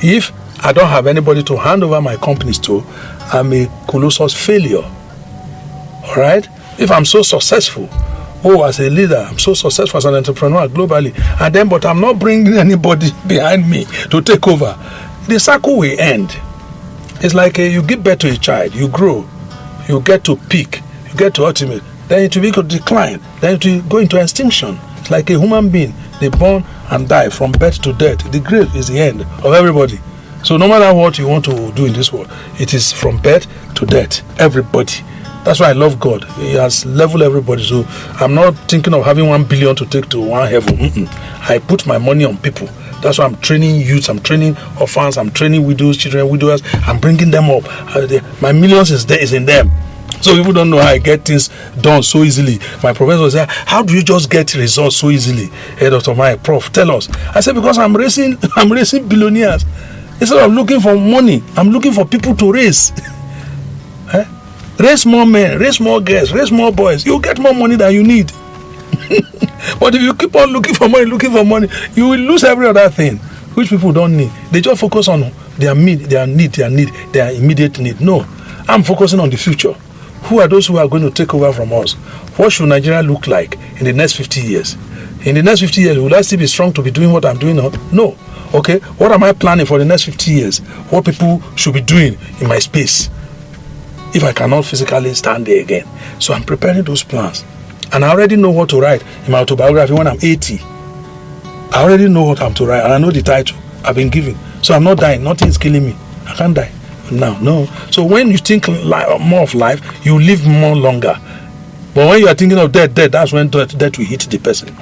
If I don't have anybody to hand over my companies to, I'm a colossal failure. All right? If I'm so successful, as a leader, I'm so successful as an entrepreneur globally, but I'm not bringing anybody behind me to take over, the cycle will end. It's like you give birth to a child, you grow, you get to peak, you get to ultimate, then it will be to decline, then it will go into extinction. It's like a human being, they born and die from birth to death. The grave is the end of everybody. So no matter what you want to do in this world, it is from birth to death, everybody. That's why I love God. He has leveled everybody. So I'm not thinking of having 1 billion to take to one heaven. I put my money on people. That's why I'm training youths, I'm training orphans, I'm training widows, children, widowers. I'm bringing them up. My millions is in them. So people don't know how I get things done so easily. My professor said, how do you just get results so easily? Hey, Dr. Mike, Prof, tell us. I said, because I'm raising billionaires. Instead of looking for money, I'm looking for people to raise. Raise more men, raise more girls, raise more boys. You'll get more money than you need. But if you keep on looking for money, you will lose every other thing, which people don't need. They just focus on their immediate need. No, I'm focusing on the future. Who are those who are going to take over from us? What should Nigeria look like in the next 50 years? In the next 50 years, will I still be strong to be doing what I'm doing now? No. Okay, what am I planning for the next 50 years? What people should be doing in my space if I cannot physically stand there again? So I'm preparing those plans. And I already know what to write in my autobiography when I'm 80. I already know what I'm to write, and I know the title I've been given. So I'm not dying. Nothing is killing me. I can't die now. No. So when you think more of life, you live more longer. But when you are thinking of death, that's when death will hit the person.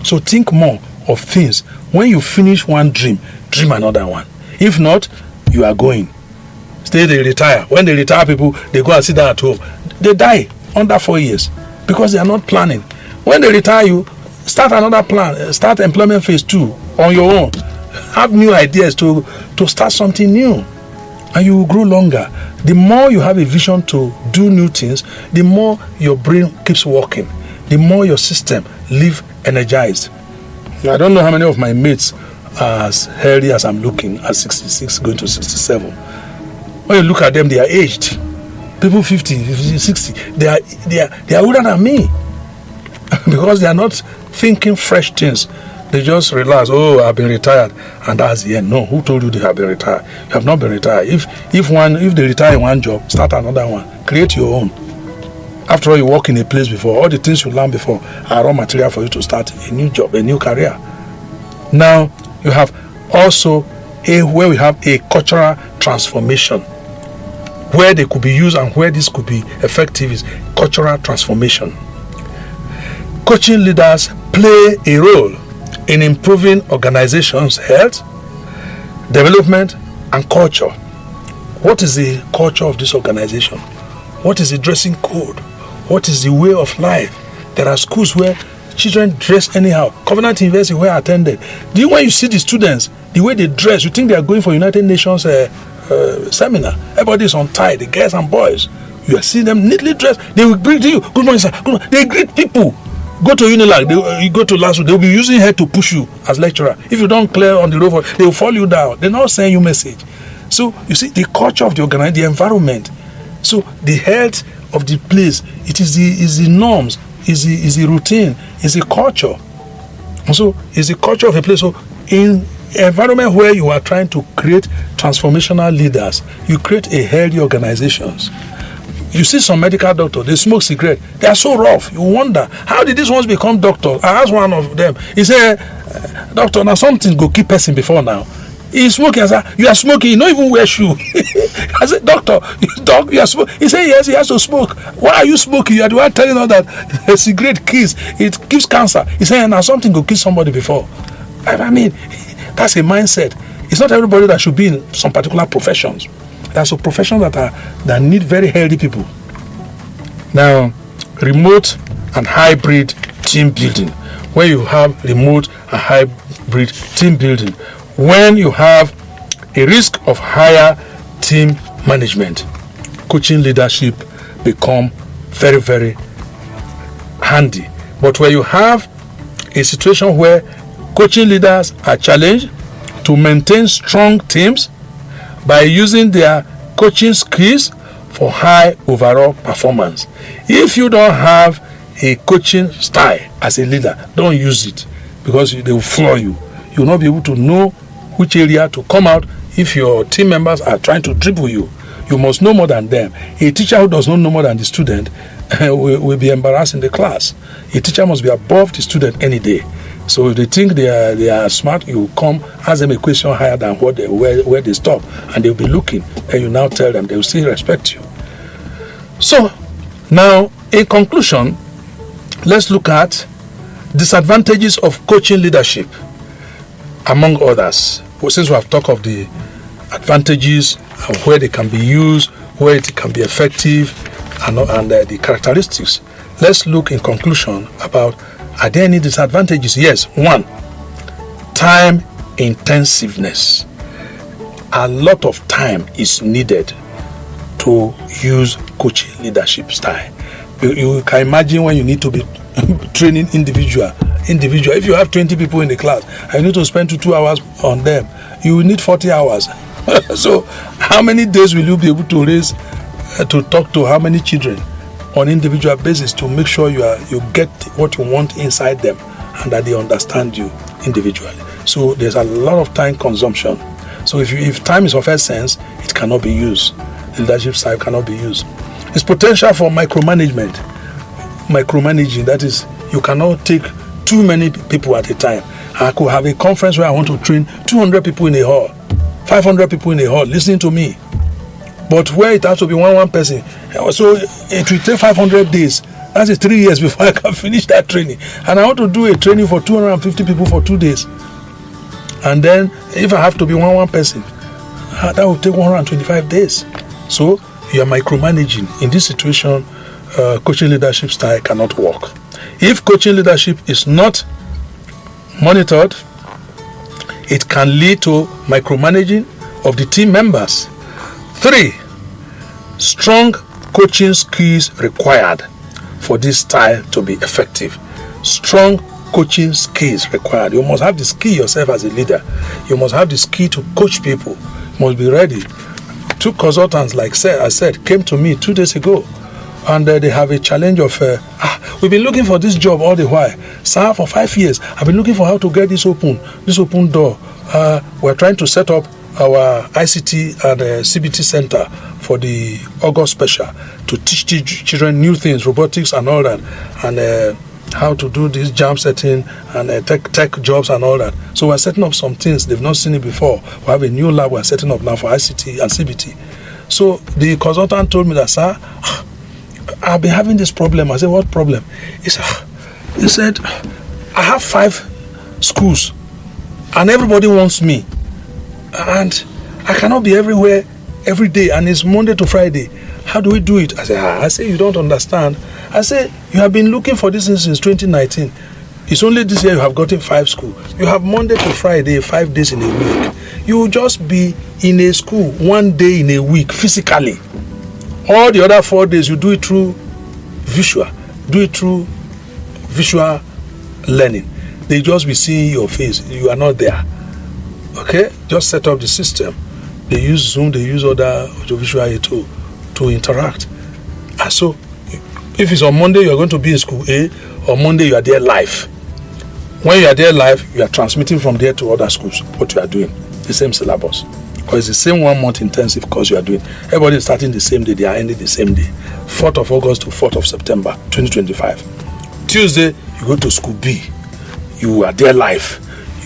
So think more of things. When you finish one dream another one. If not, you are going. They retire. When they retire, people, they go and sit down at home. They die under 4 years because they are not planning. When they retire, you start another plan. Start employment phase 2 on your own. Have new ideas to start something new. and you will grow longer. The more you have a vision to do new things, the more your brain keeps working, the more your system live energized. I don't know how many of my mates are as healthy as I'm looking at 66 going to 67. When you look at them, they are aged. People 50, 60, they are older than me because they are not thinking fresh things. They just realize, oh, I've been retired, and that's the end. No, who told you they have been retired? You have not been retired. If they retire in one job, start another one. Create your own. After all, you work in a place before. All the things you learned before are raw material for you to start a new job, a new career. Now you have also where we have a cultural transformation, where they could be used and where this could be effective is cultural transformation. Coaching leaders play a role in improving organizations' health, development, and culture. What is the culture of this organization? What is the dressing code? What is the way of life? There are schools where children dress anyhow. Covenant University, where I attended, when you see the students, the way they dress, you think they are going for United Nations seminar. Everybody is on tie, the girls and boys. You are seeing them neatly dressed. They will greet you. Good morning, sir. Good morning. They greet people. Go to Unilag, you go to LASU, they will be using head to push you as lecturer. If you don't clear on the road, they will fall you down. They're not sending you message. So you see the culture of the organization, the environment. So the health of the place, it is the norms, is the routine, is the culture. So it's the culture of a place. So in environment where you are trying to create transformational leaders, you create a healthy organizations. You see some medical doctors, they smoke cigarette. They are so rough. You wonder, how did these ones become doctors? I asked one of them. He said, doctor, now something go keep person before now. He's smoking. I said, you are smoking. You don't even wear shoe. I said, doctor, you are smoking. He said, yes, he has to smoke. Why are you smoking? You are the one telling us that a cigarette kills. It gives cancer. He said, now something go kill somebody before. I mean, that's a mindset. It's not everybody that should be in some particular professions. There are some professions that need very healthy people. Now, remote and hybrid team building. Where you have remote and hybrid team building. When you have a risk of higher team management, coaching leadership become very, very handy. But where you have a situation where coaching leaders are challenged to maintain strong teams by using their coaching skills for high overall performance. If you don't have a coaching style as a leader, don't use it, because they will floor you. You will not be able to know which area to come out. If your team members are trying to dribble you, you must know more than them. A teacher who does not know more than the student will be embarrassed in the class. A teacher must be above the student any day. So if they think they are smart, you come ask them a question higher than where they stop, and they'll be looking, and you now tell them, they will still respect you. So now, in conclusion, let's look at disadvantages of coaching leadership, among others. Well, since we have talked of the advantages and where they can be used, where it can be effective, and the characteristics, let's look in conclusion about, are there any disadvantages? Yes. One, time intensiveness. A lot of time is needed to use coaching leadership style. You can imagine when you need to be training individual. If you have 20 people in the class, I need to spend 2 hours on them. You will need 40 hours. So how many days will you be able to raise to talk to how many children on individual basis to make sure you get what you want inside them and that they understand you individually? So there's a lot of time consumption. So if time is of essence, it cannot be used. The leadership style cannot be used. It's potential for micromanagement. Micromanaging, that is, you cannot take too many people at a time. I could have a conference where I want to train 200 people in a hall, 500 people in a hall listening to me. But where it has to be one person, so it will take 500 days. That's 3 years before I can finish that training. And I want to do a training for 250 people for 2 days. And then if I have to be one person, that will take 125 days. So you are micromanaging. In this situation, coaching leadership style cannot work. If coaching leadership is not monitored, it can lead to micromanaging of the team members, 3. Strong coaching skills required for this style to be effective. Strong coaching skills required. You must have the skill yourself as a leader. You must have the skill to coach people. You must be ready. 2 consultants, like I said, came to me 2 days ago, and they have a challenge of, we've been looking for this job all the while. Sir, for 5 years, I've been looking for how to get this open door. We're trying to set up our ICT and CBT center for the August special to teach children new things, robotics and all that, and how to do this jam setting and tech jobs and all that. So we're setting up some things. They've not seen it before. We have a new lab we're setting up now for ICT and CBT. So the consultant told me that, sir, I've been having this problem. I said, what problem? He said, I have 5 schools and everybody wants me. And I cannot be everywhere every day, and it's Monday to Friday. How do we do it? I say, you don't understand. I say, you have been looking for this since 2019. It's only this year you have gotten 5 schools. You have Monday to Friday, 5 days in a week. You will just be in a school 1 day in a week physically. All the other 4 days, you do it through visual. Do it through visual learning. They just be seeing your face. You are not there. Okay? Just set up the system. They use Zoom, they use other audiovisual aid to interact. And so, if it's on Monday, you're going to be in school A, on Monday, you are there live. When you are there live, you are transmitting from there to other schools what you are doing. The same syllabus. Because it's the same 1 month intensive course you are doing. Everybody is starting the same day, they are ending the same day. 4th of August to 4th of September, 2025. Tuesday, you go to school B. You are there live.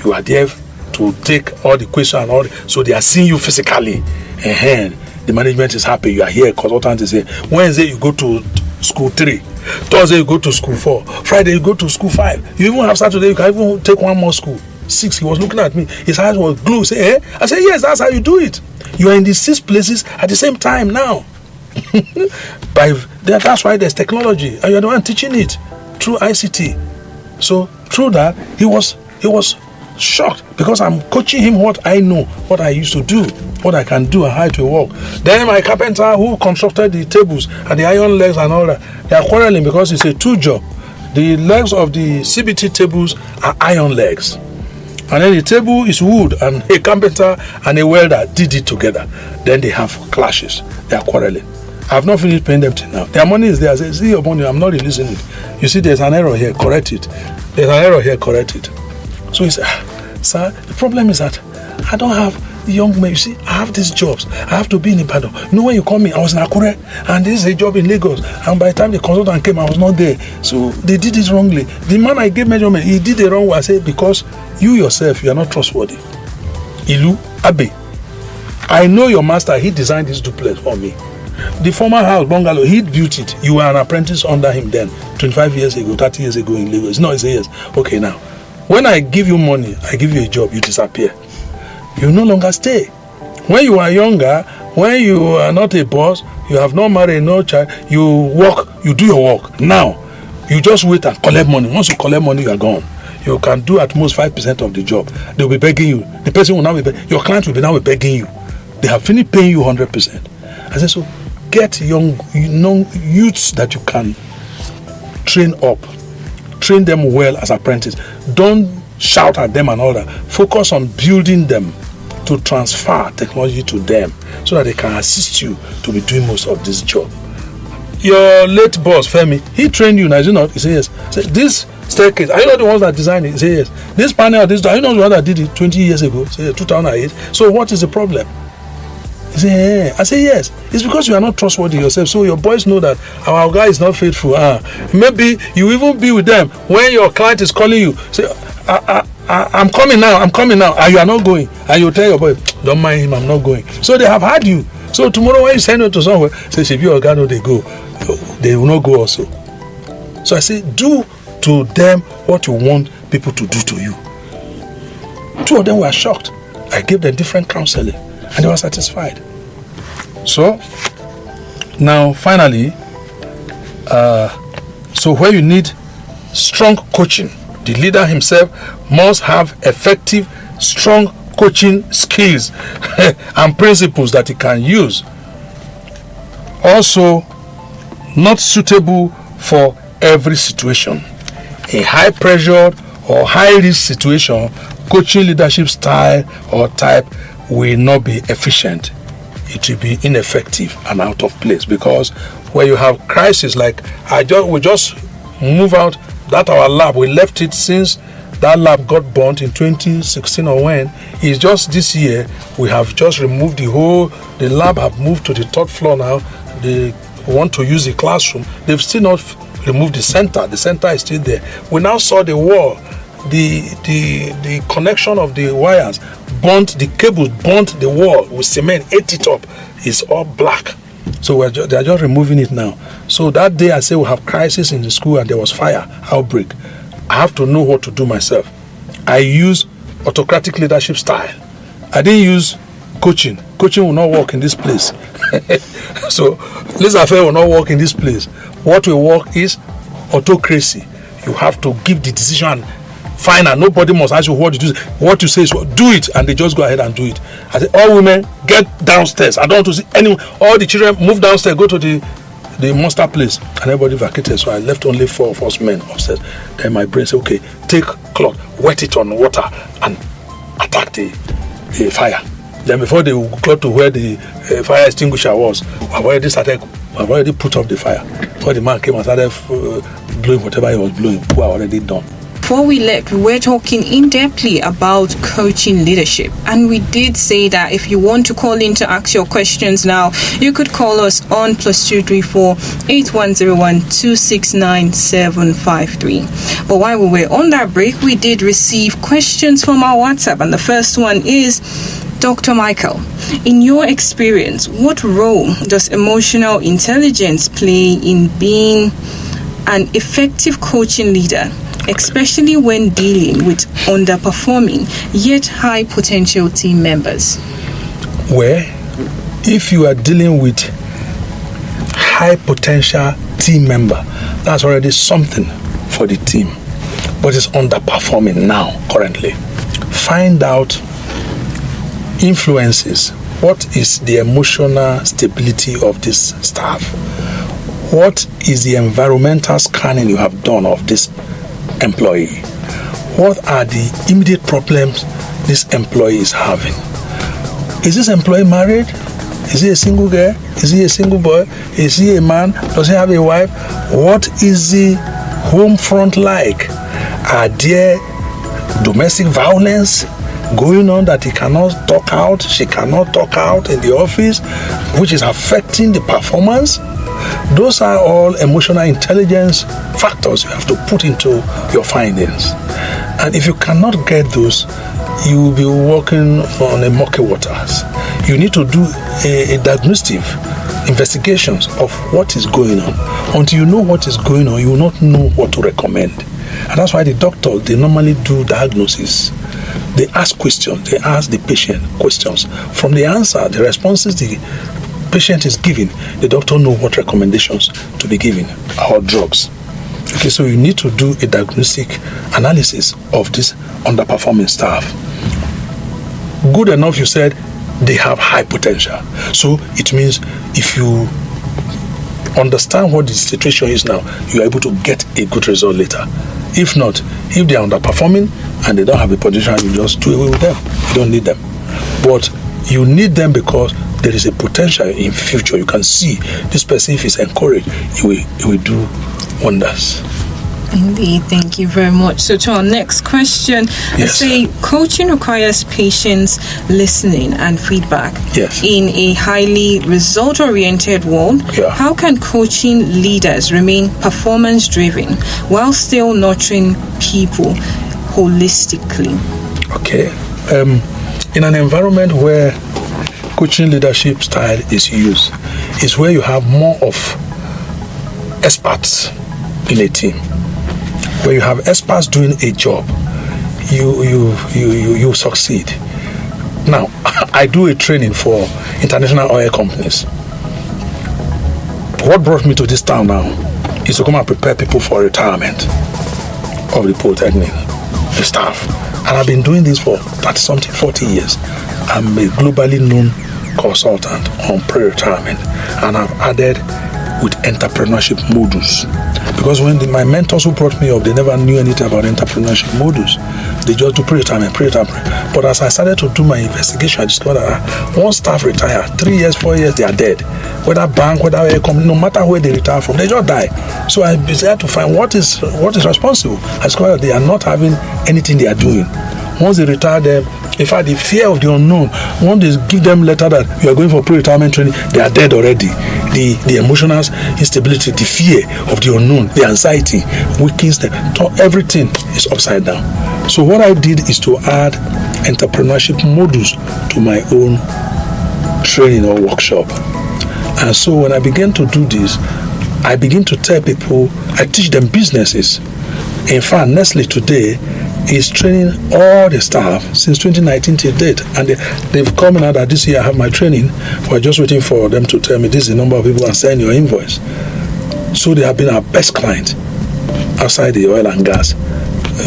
You are there to take all the questions and all. So they are seeing you physically. The management is happy. You are here. Consultant is here. Wednesday, you go to school 3. Thursday, you go to school 4. Friday, you go to school 5. You even have Saturday, you can even take 1 more school. 6. He was looking at me. His eyes were glued. Say, I said, yes, that's how you do it. You are in the 6 places at the same time now. That's why there's technology, and you're the one teaching it through ICT. So through that, he was shocked because I'm coaching him what I know, what I used to do, what I can do, and how to work. Then my carpenter who constructed the tables and the iron legs and all that, they are quarreling because it's a 2 job. The legs of the CBT tables are iron legs, and then the table is wood, and a carpenter and a welder did it together. Then they have clashes. They are quarreling. I have not finished paying them till now. Their money is there. I say, see your money, I'm not releasing it. You see, there's an error here, correct it. There's an error here, correct it. So he said, sir, the problem is that I don't have the young men. You see, I have these jobs. I have to be in Ibadan. You know, when you call me, I was in Akure, and this is a job in Lagos. And by the time the consultant came, I was not there. So they did it wrongly. The man I gave measurement, he did it wrong way. I said, because you yourself, you are not trustworthy. Ilu, Abe, I know your master. He designed this duplex for me. The former house, bungalow, he built it. You were an apprentice under him then, 25 years ago, 30 years ago in Lagos. No, he said, yes. Okay, now, when I give you money, I give you a job, you disappear. You no longer stay. When you are younger, when you are not a boss, you have no married, no child, you work, you do your work. Now, you just wait and collect money. Once you collect money, you are gone. You can do at most 5% of the job. They will be begging you. The person will now be begging. Your client will be now begging you. They have finished paying you 100%. I said, so get young youths that you can train up. Train them well as apprentices. Don't shout at them and all that. Focus on building them to transfer technology to them so that they can assist you to be doing most of this job. Your late boss, Femi, he trained you now, is it not? He says yes. Say, this staircase, are you not the ones that designed it? He says yes. This panel, are you not the one that did it 20 years ago? Say 2008. So what is the problem? He said, yeah. I say yes. It's because you are not trustworthy yourself. So your boys know that our guy is not faithful. Maybe you even be with them when your client is calling you. Say, I'm coming now, and you are not going. And you tell your boy, don't mind him, I'm not going. So they have had you. So tomorrow when you send it to somewhere, say, if your guy know they go, they will not go also. So I say, do to them what you want people to do to you. 2 of them were shocked. I gave them different counseling, and they were satisfied. So now finally, so where you need strong coaching, the leader himself must have effective, strong coaching skills and principles that he can use Also, not suitable for every situation. In high pressure or high risk situation, coaching leadership style or type will not be efficient. It will be ineffective and out of place, because when you have crisis, like we just move out that our lab, we left it since that lab got burnt in 2016 or when. It's just this year we have just removed the lab have moved to the third floor now. They want to use the classroom. They've still not removed the center. The center is still there. We now saw the wall, the connection of the wires burnt, the cables burnt the wall with cement, ate it up. It's all black. So they're just removing it now. So that day I say we have crisis in the school and there was fire outbreak. I have to know what to do myself. I use autocratic leadership style. I didn't use coaching. Coaching will not work in this place. So laissez-faire will not work in this place. What will work is autocracy. You have to give the decision fine, and nobody must ask you what you do. What you say is do it, and they just go ahead and do it. I say, all women get downstairs. I don't want to see anyone. All the children move downstairs, go to the monster place, and everybody vacated. So I left only 4 of us men upstairs. Then my brain said, okay, take cloth, wet it on water, and attack the fire. Then before they got to where the fire extinguisher was, I've already put up the fire. Before the man came and started blowing whatever he was blowing, we were already done. Before we left, we were talking in-depthly about coaching leadership, and we did say that if you want to call in to ask your questions now, you could call us on +234 8101 269 753. But while we were on that break, we did receive questions from our WhatsApp, and the first one is, Dr. Michael, in your experience, what role does emotional intelligence play in being an effective coaching leader, especially when dealing with underperforming yet high potential team members? Well, if you are dealing with high potential team member, that's already something for the team, but it's underperforming now currently. Find out influences. What is the emotional stability of this staff? What is the environmental scanning you have done of this employee? What are the immediate problems this employee is having? Is this employee married? Is he a single girl? Is he a single boy? Is he a man? Does he have a wife? What is the home front like? Are there domestic violence going on that he cannot talk out, she cannot talk out in the office, which is affecting the performance? Those are all emotional intelligence factors you have to put into your findings. And if you cannot get those, you will be walking on a murky waters. You need to do a diagnostic investigations of what is going on. Until you know what is going on, you will not know what to recommend. And that's why the doctors, they normally do diagnosis. They ask questions, they ask the patient questions. From the answer, the responses the patient is giving, the doctor knows what recommendations to be given, or drugs. Okay, so you need to do a diagnostic analysis of this underperforming staff. Good enough, you said they have high potential. So it means if you understand what the situation is now, you are able to get a good result later. If not, if they are underperforming and they don't have a potential, you just do away with them. You don't need them. But you need them because there is a potential in future. You can see this person, if he's encouraged, he will do wonders. Indeed, thank you very much. So to our next question, yes. Say coaching requires patience, listening and feedback. Yes. In a highly result-oriented world, Yeah. How can coaching leaders remain performance-driven while still nurturing people holistically? Okay. In an environment where coaching leadership style is used, is where you have more of experts in a team. Where you have experts doing a job, you succeed. Now, I do a training for international oil companies. What brought me to this town now is to come and prepare people for retirement of the Polytechnic, the staff. And I've been doing this for 30-something, 40 years. I'm a globally known consultant on pre-retirement, and I've added with entrepreneurship modules. Because when my mentors who brought me up, they never knew anything about entrepreneurship modules. They just do pre-retirement. But as I started to do my investigation, I discovered that once staff retire, 3 years, 4 years, they are dead. Whether bank, whether air company, no matter where they retire from, they just die. So I decided to find what is responsible. I discovered that they are not having anything they are doing. Once they retire them, in fact, the fear of the unknown, once they give them letter that you are going for pre-retirement training, they are dead already. The emotional instability, the fear of the unknown, the anxiety, weakens them. Everything is upside down. So what I did is to add entrepreneurship modules to my own training or workshop. And so when I began to do this, I begin to tell people, I teach them businesses. In fact, Nestle today is training all the staff since 2019 till date, and they've come out that this year I have my training. We're just waiting for them to tell me this is the number of people and send your invoice. So they have been our best client outside the oil and gas.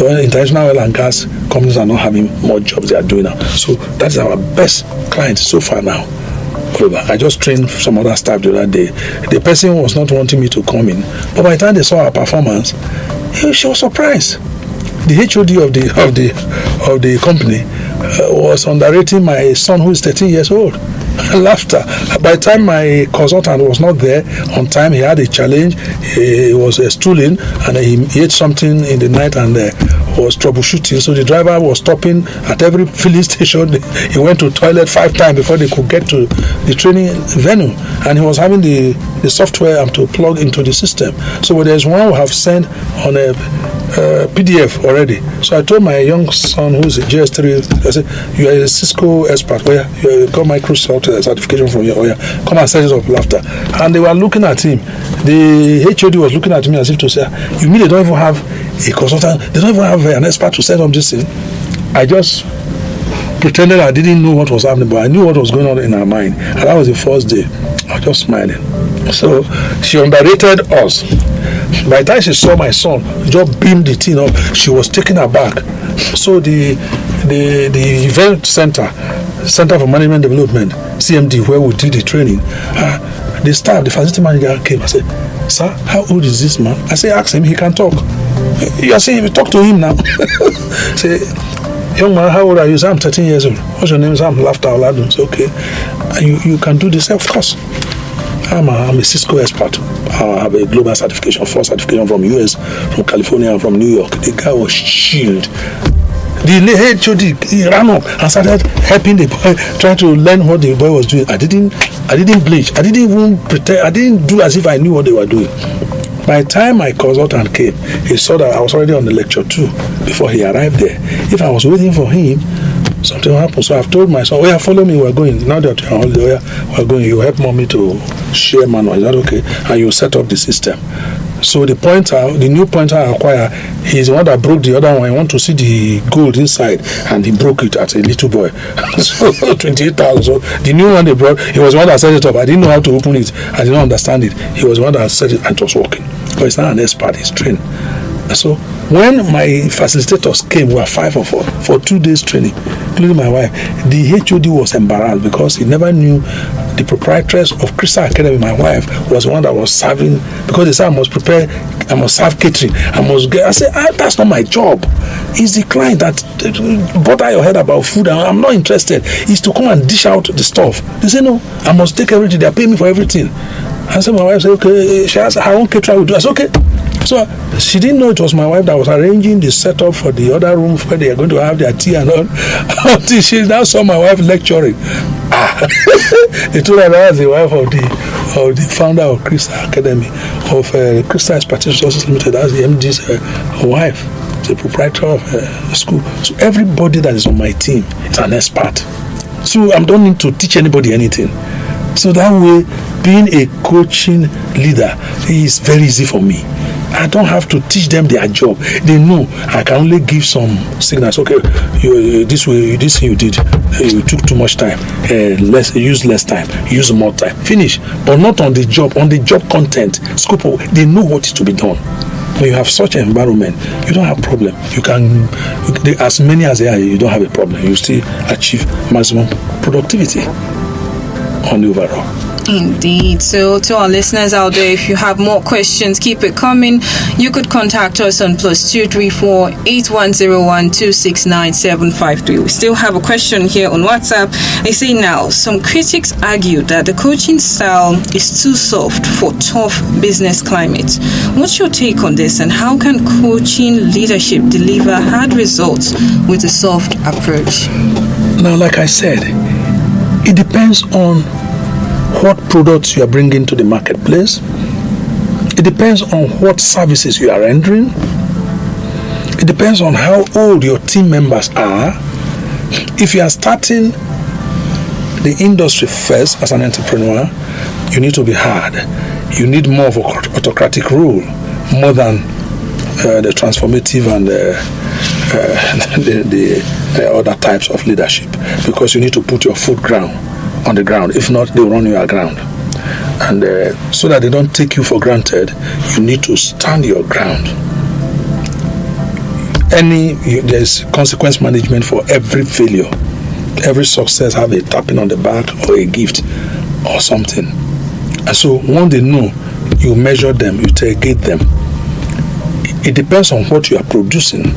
International oil and gas companies are not having more jobs they are doing now. So that's our best client so far now. I just trained some other staff the other day. The person was not wanting me to come in, but by the time they saw our performance, she was surprised. The HOD of the company was underrating my son who is 13 years old. Laughter. By the time my consultant was not there on time, he had a challenge. He was stooling and he ate something in the night and was troubleshooting. So the driver was stopping at every filling station. He went to the toilet 5 times before they could get to the training venue. And he was having the software to plug into the system. So there's one who have sent on a PDF already. So I told my young son who's a JS3, I said, you are a Cisco expert, where you got Microsoft certification from your come and set it up Laughter. And they were looking at him. The HOD was looking at me as if to say, you mean they don't even have a consultant, they don't even have an expert to set up this thing? I just pretended I didn't know what was happening, but I knew what was going on in her mind. And that was the first day. I was just smiling. So she underrated us. By the time she saw my son, just beamed the thing up, she was taken aback. So the event center for management development, CMD, where we did the training, the staff, the facility manager came and said, sir, how old is this man? I said, ask him, he can talk. You are saying, talk to him now. Say, young man, how old are you? Say, I'm 13 years old. What's your name? Say, I'm Makeyoh Oladun. Say, okay. You can do this? Of course. I'm a Cisco expert. I have a global certification, 4 certification from US, from California, and from New York. The guy was chilled. The HOD, he ran up and started helping the boy, trying to learn what the boy was doing. I didn't bleach. I didn't even pretend. I didn't do as if I knew what they were doing. By the time my consultant came, he saw that I was already on the lecture 2 before he arrived there. If I was waiting for him, something happened. So I've told my son, oh yeah, follow me, we're going. Now that you're on holiday, we're going. You help mommy to share manual. Is that okay? And you set up the system. So the new pointer I acquire, he's the one that broke the other one. I want to see the gold inside, and he broke it as a little boy. So 28,000. So the new one they brought, he was the one that set it up. I didn't know how to open it. I didn't understand it. He was the one that set it and it was working. But he's not an expert, he's trained. So when my facilitators came, we were 5 of us for 2 days training, including my wife. The HOD was embarrassed because he never knew the proprietress of Crystal Academy, my wife, was the one that was serving, because they said I must prepare, I must serve catering, I said, that's not my job. It's the client that bother your head about food, and I'm not interested. It's to come and dish out the stuff. They say, no, I must take everything. They are paying me for everything. I said, my wife said, okay. She asked, her own caterer will do. I said, okay. So she didn't know it was my wife that was arranging the setup for the other room where they are going to have their tea and all. Until she now saw my wife lecturing. They told her that was the wife of the founder of Crystal Academy, of Crystal Expertise Resources Limited. That's the MD's wife, the proprietor of the school. So everybody that is on my team is an expert. So I don't need to teach anybody anything. So that way, being a coaching leader is very easy for me. I don't have to teach them their job. They know I can only give some signals. Okay, this thing you did, you took too much time. Use less time. Use more time. Finish, but not on the job. On the job content, scope. They know what is to be done. When you have such an environment, you don't have problem. You can, as many as they are, you don't have a problem. You still achieve maximum productivity. on the overall. Indeed. So to our listeners out there, if you have more questions, keep it coming. You could contact us on +234 8101 269 753. We still have a question here on WhatsApp. They say now, some critics argue that the coaching style is too soft for tough business climate. What's your take on this, and how can coaching leadership deliver hard results with a soft approach? Now, like I said, it depends on what products you are bringing to the marketplace. It depends on what services you are rendering. It depends on how old your team members are. If you are starting the industry first as an entrepreneur, you need to be hard. You need more of an autocratic rule, more than the transformative and the other types of leadership, because you need to put your foot on the ground. If not, they'll run you aground. And so that they don't take you for granted, you need to stand your ground. There's consequence management for every failure. Every success have a tapping on the back or a gift or something. And so when they know, you measure them, you target them. It depends on what you are producing.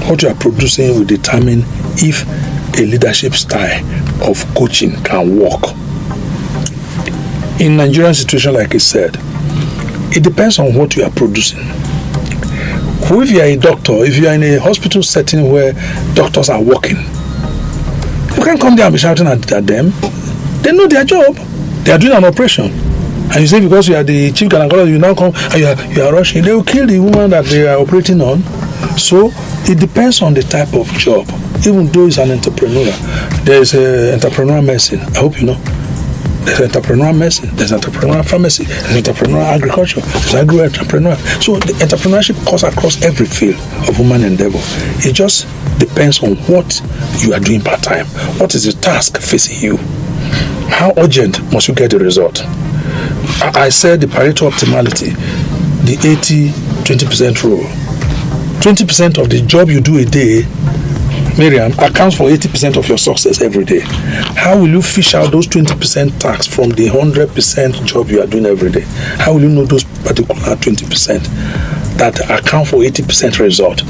What you are producing will determine if a leadership style of coaching can work. In Nigerian situation, like I said, it depends on what you are producing. If you are a doctor, if you are in a hospital setting where doctors are working, you can't come there and be shouting at them. They know their job. They are doing an operation. And you say because you are the chief gynecologist, you now come and you are rushing. They will kill the woman that they are operating on. So it depends on the type of job. Even though it's an entrepreneur, there's entrepreneur medicine. I hope you know. There's entrepreneur medicine, there's entrepreneur pharmacy, there's entrepreneur agriculture, there's agro-entrepreneur. So the entrepreneurship cuts across every field of human endeavor. It just depends on what you are doing part-time. What is the task facing you? How urgent must you get the result? I said the Pareto optimality, the 80-20% rule. 20% of the job you do a day, Miriam, accounts for 80% of your success every day. How will you fish out those 20% tax from the 100% job you are doing every day? How will you know those particular 20% that account for 80% result?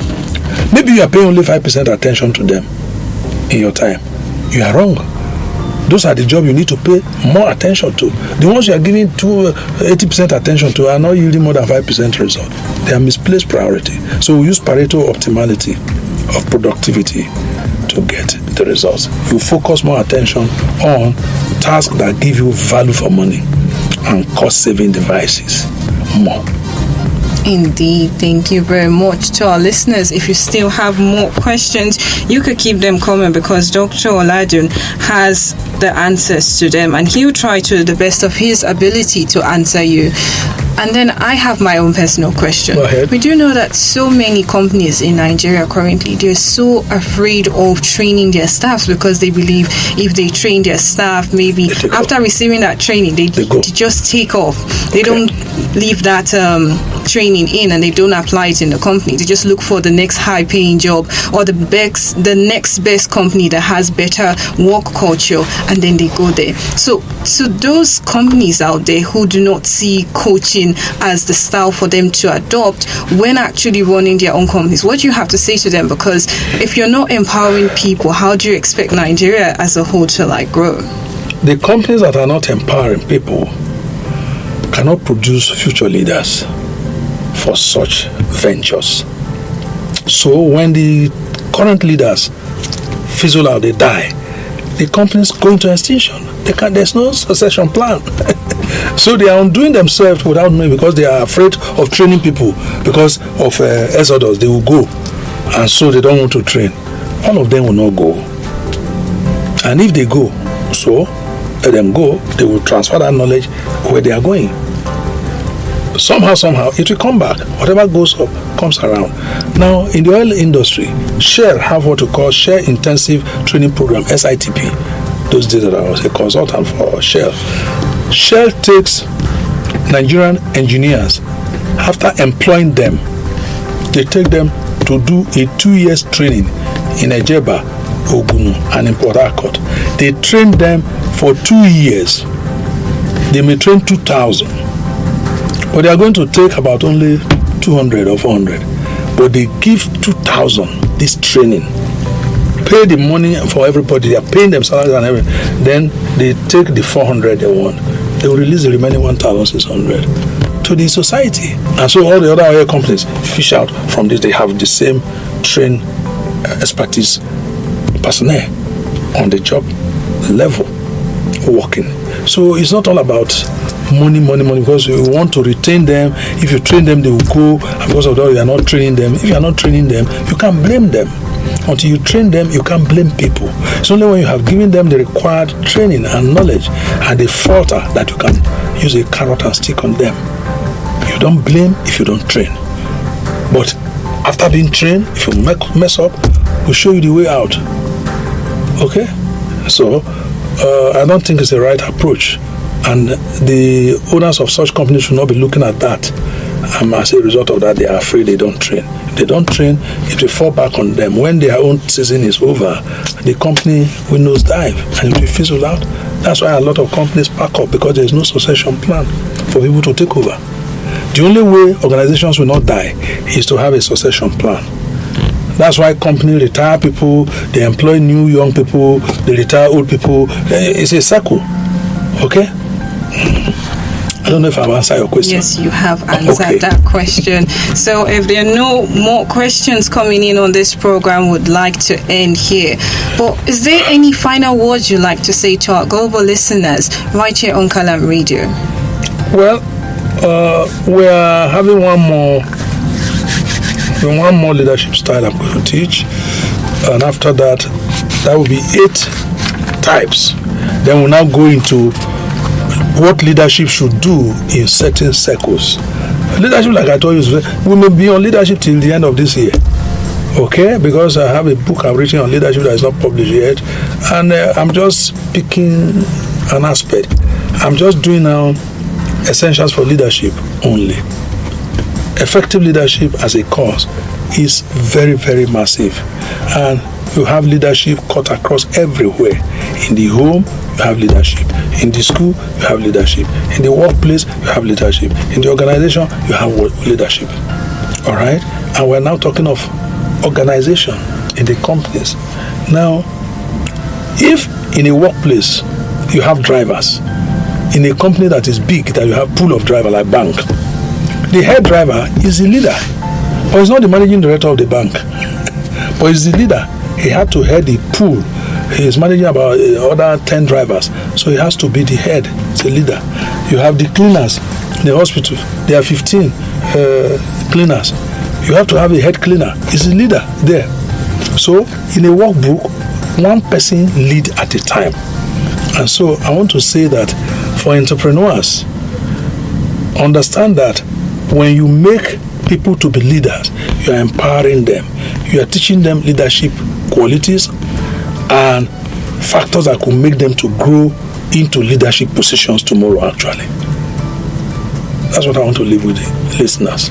Maybe you are paying only 5% attention to them in your time. You are wrong. Those are the jobs you need to pay more attention to. The ones you are giving 80% attention to are not yielding more than 5% result. They are misplaced priority. So we use Pareto optimality of productivity to get the results. You focus more attention on tasks that give you value for money and cost-saving devices more. Indeed. Thank you very much to our listeners. If you still have more questions, you could keep them coming, because Dr. Oladun has the answers to them, and he'll try to the best of his ability to answer you. And then I have my own personal question. Go ahead. We do know that so many companies in Nigeria currently, they're so afraid of training their staffs, because they believe if they train their staff, maybe after receiving that training, they just take off. They don't leave that training in, and they don't apply it in the company. They just look for the next high-paying job or the next best company that has better work culture, and then they go there. So those companies out there who do not see coaching as the style for them to adopt when actually running their own companies, what do you have to say to them? Because if you're not empowering people, how do you expect Nigeria as a whole to grow? The companies that are not empowering people cannot produce future leaders for such ventures. So when the current leaders fizzle out, they die, the companies go into extinction. There's no succession plan. So they are undoing themselves without knowing, because they are afraid of training people because of exodus. They will go, and so they don't want to train. All of them will not go. And if they go, so let them go. They will transfer that knowledge where they are going. Somehow, it will come back. Whatever goes up comes around. Now, in the oil industry, Shell have what we call Shell Intensive Training Program, SITP. Those days that I was a consultant for Shell. Shell takes Nigerian engineers. After employing them, they take them to do a 2 years training in Ejeba Ogunu and in Port Harcourt. They train them for 2 years. They may train 2,000, but they are going to take about only 200 or 400. But they give 2,000 this training. Pay the money for everybody. They are paying them salaries and everything. Then they take the 400 they want. They will release the remaining 1,600 to the society. And so all the other oil companies fish out from this. They have the same trained expertise personnel on the job level working. So it's not all about money, because you want to retain them. If you train them, they will go, and because of that, you are not training them. If you are not training them, you can't blame them. Until you train them, you can't blame people. It's only when you have given them the required training and knowledge and they falter that you can use a carrot and stick on them. You don't blame if you don't train. But after being trained, if you mess up, we'll show you the way out. Okay? So, I don't think it's the right approach. And the owners of such companies should not be looking at that. As a result of that, they are afraid they don't train. If they don't train, it will fall back on them. When their own season is over, the company will nosedive and it will fizzle out. That's why a lot of companies pack up, because there is no succession plan for people to take over. The only way organizations will not die is to have a succession plan. That's why companies retire people, they employ new young people, they retire old people. It's a circle. Okay? I don't know if I've answered your question. Yes, you have answered that question. So if there are no more questions coming in on this program, would like to end here. But is there any final words you'd like to say to our global listeners right here on Qalam Radio? Well, we are having one more leadership style I'm going to teach. And after that, that will be 8 types. Then we'll now go into what leadership should do in certain circles. Leadership, like I told you, we may be on leadership till the end of this year. Okay? Because I have a book I've written on leadership that is not published yet. And I'm just picking an aspect. I'm just doing now essentials for leadership only. Effective leadership as a cause is very, very massive. And you have leadership cut across everywhere. In the home, you have leadership. In the school, you have leadership. In the workplace, you have leadership. In the organization, you have leadership. All right? And we're now talking of organization in the companies. Now, if in a workplace, you have drivers, in a company that is big, that you have pool of drivers like bank, the head driver is the leader. Or he's not the managing director of the bank, but he's the leader. He had to head the pool. He is managing about other 10 drivers. So he has to be the head. He's a leader. You have the cleaners in the hospital. There are 15 cleaners. You have to have a head cleaner. He's a leader there. So in a workbook, one person lead at a time. And so I want to say that for entrepreneurs, understand that when you make people to be leaders, you are empowering them. You are teaching them leadership qualities and factors that could make them to grow into leadership positions tomorrow, actually. That's what I want to leave with the listeners.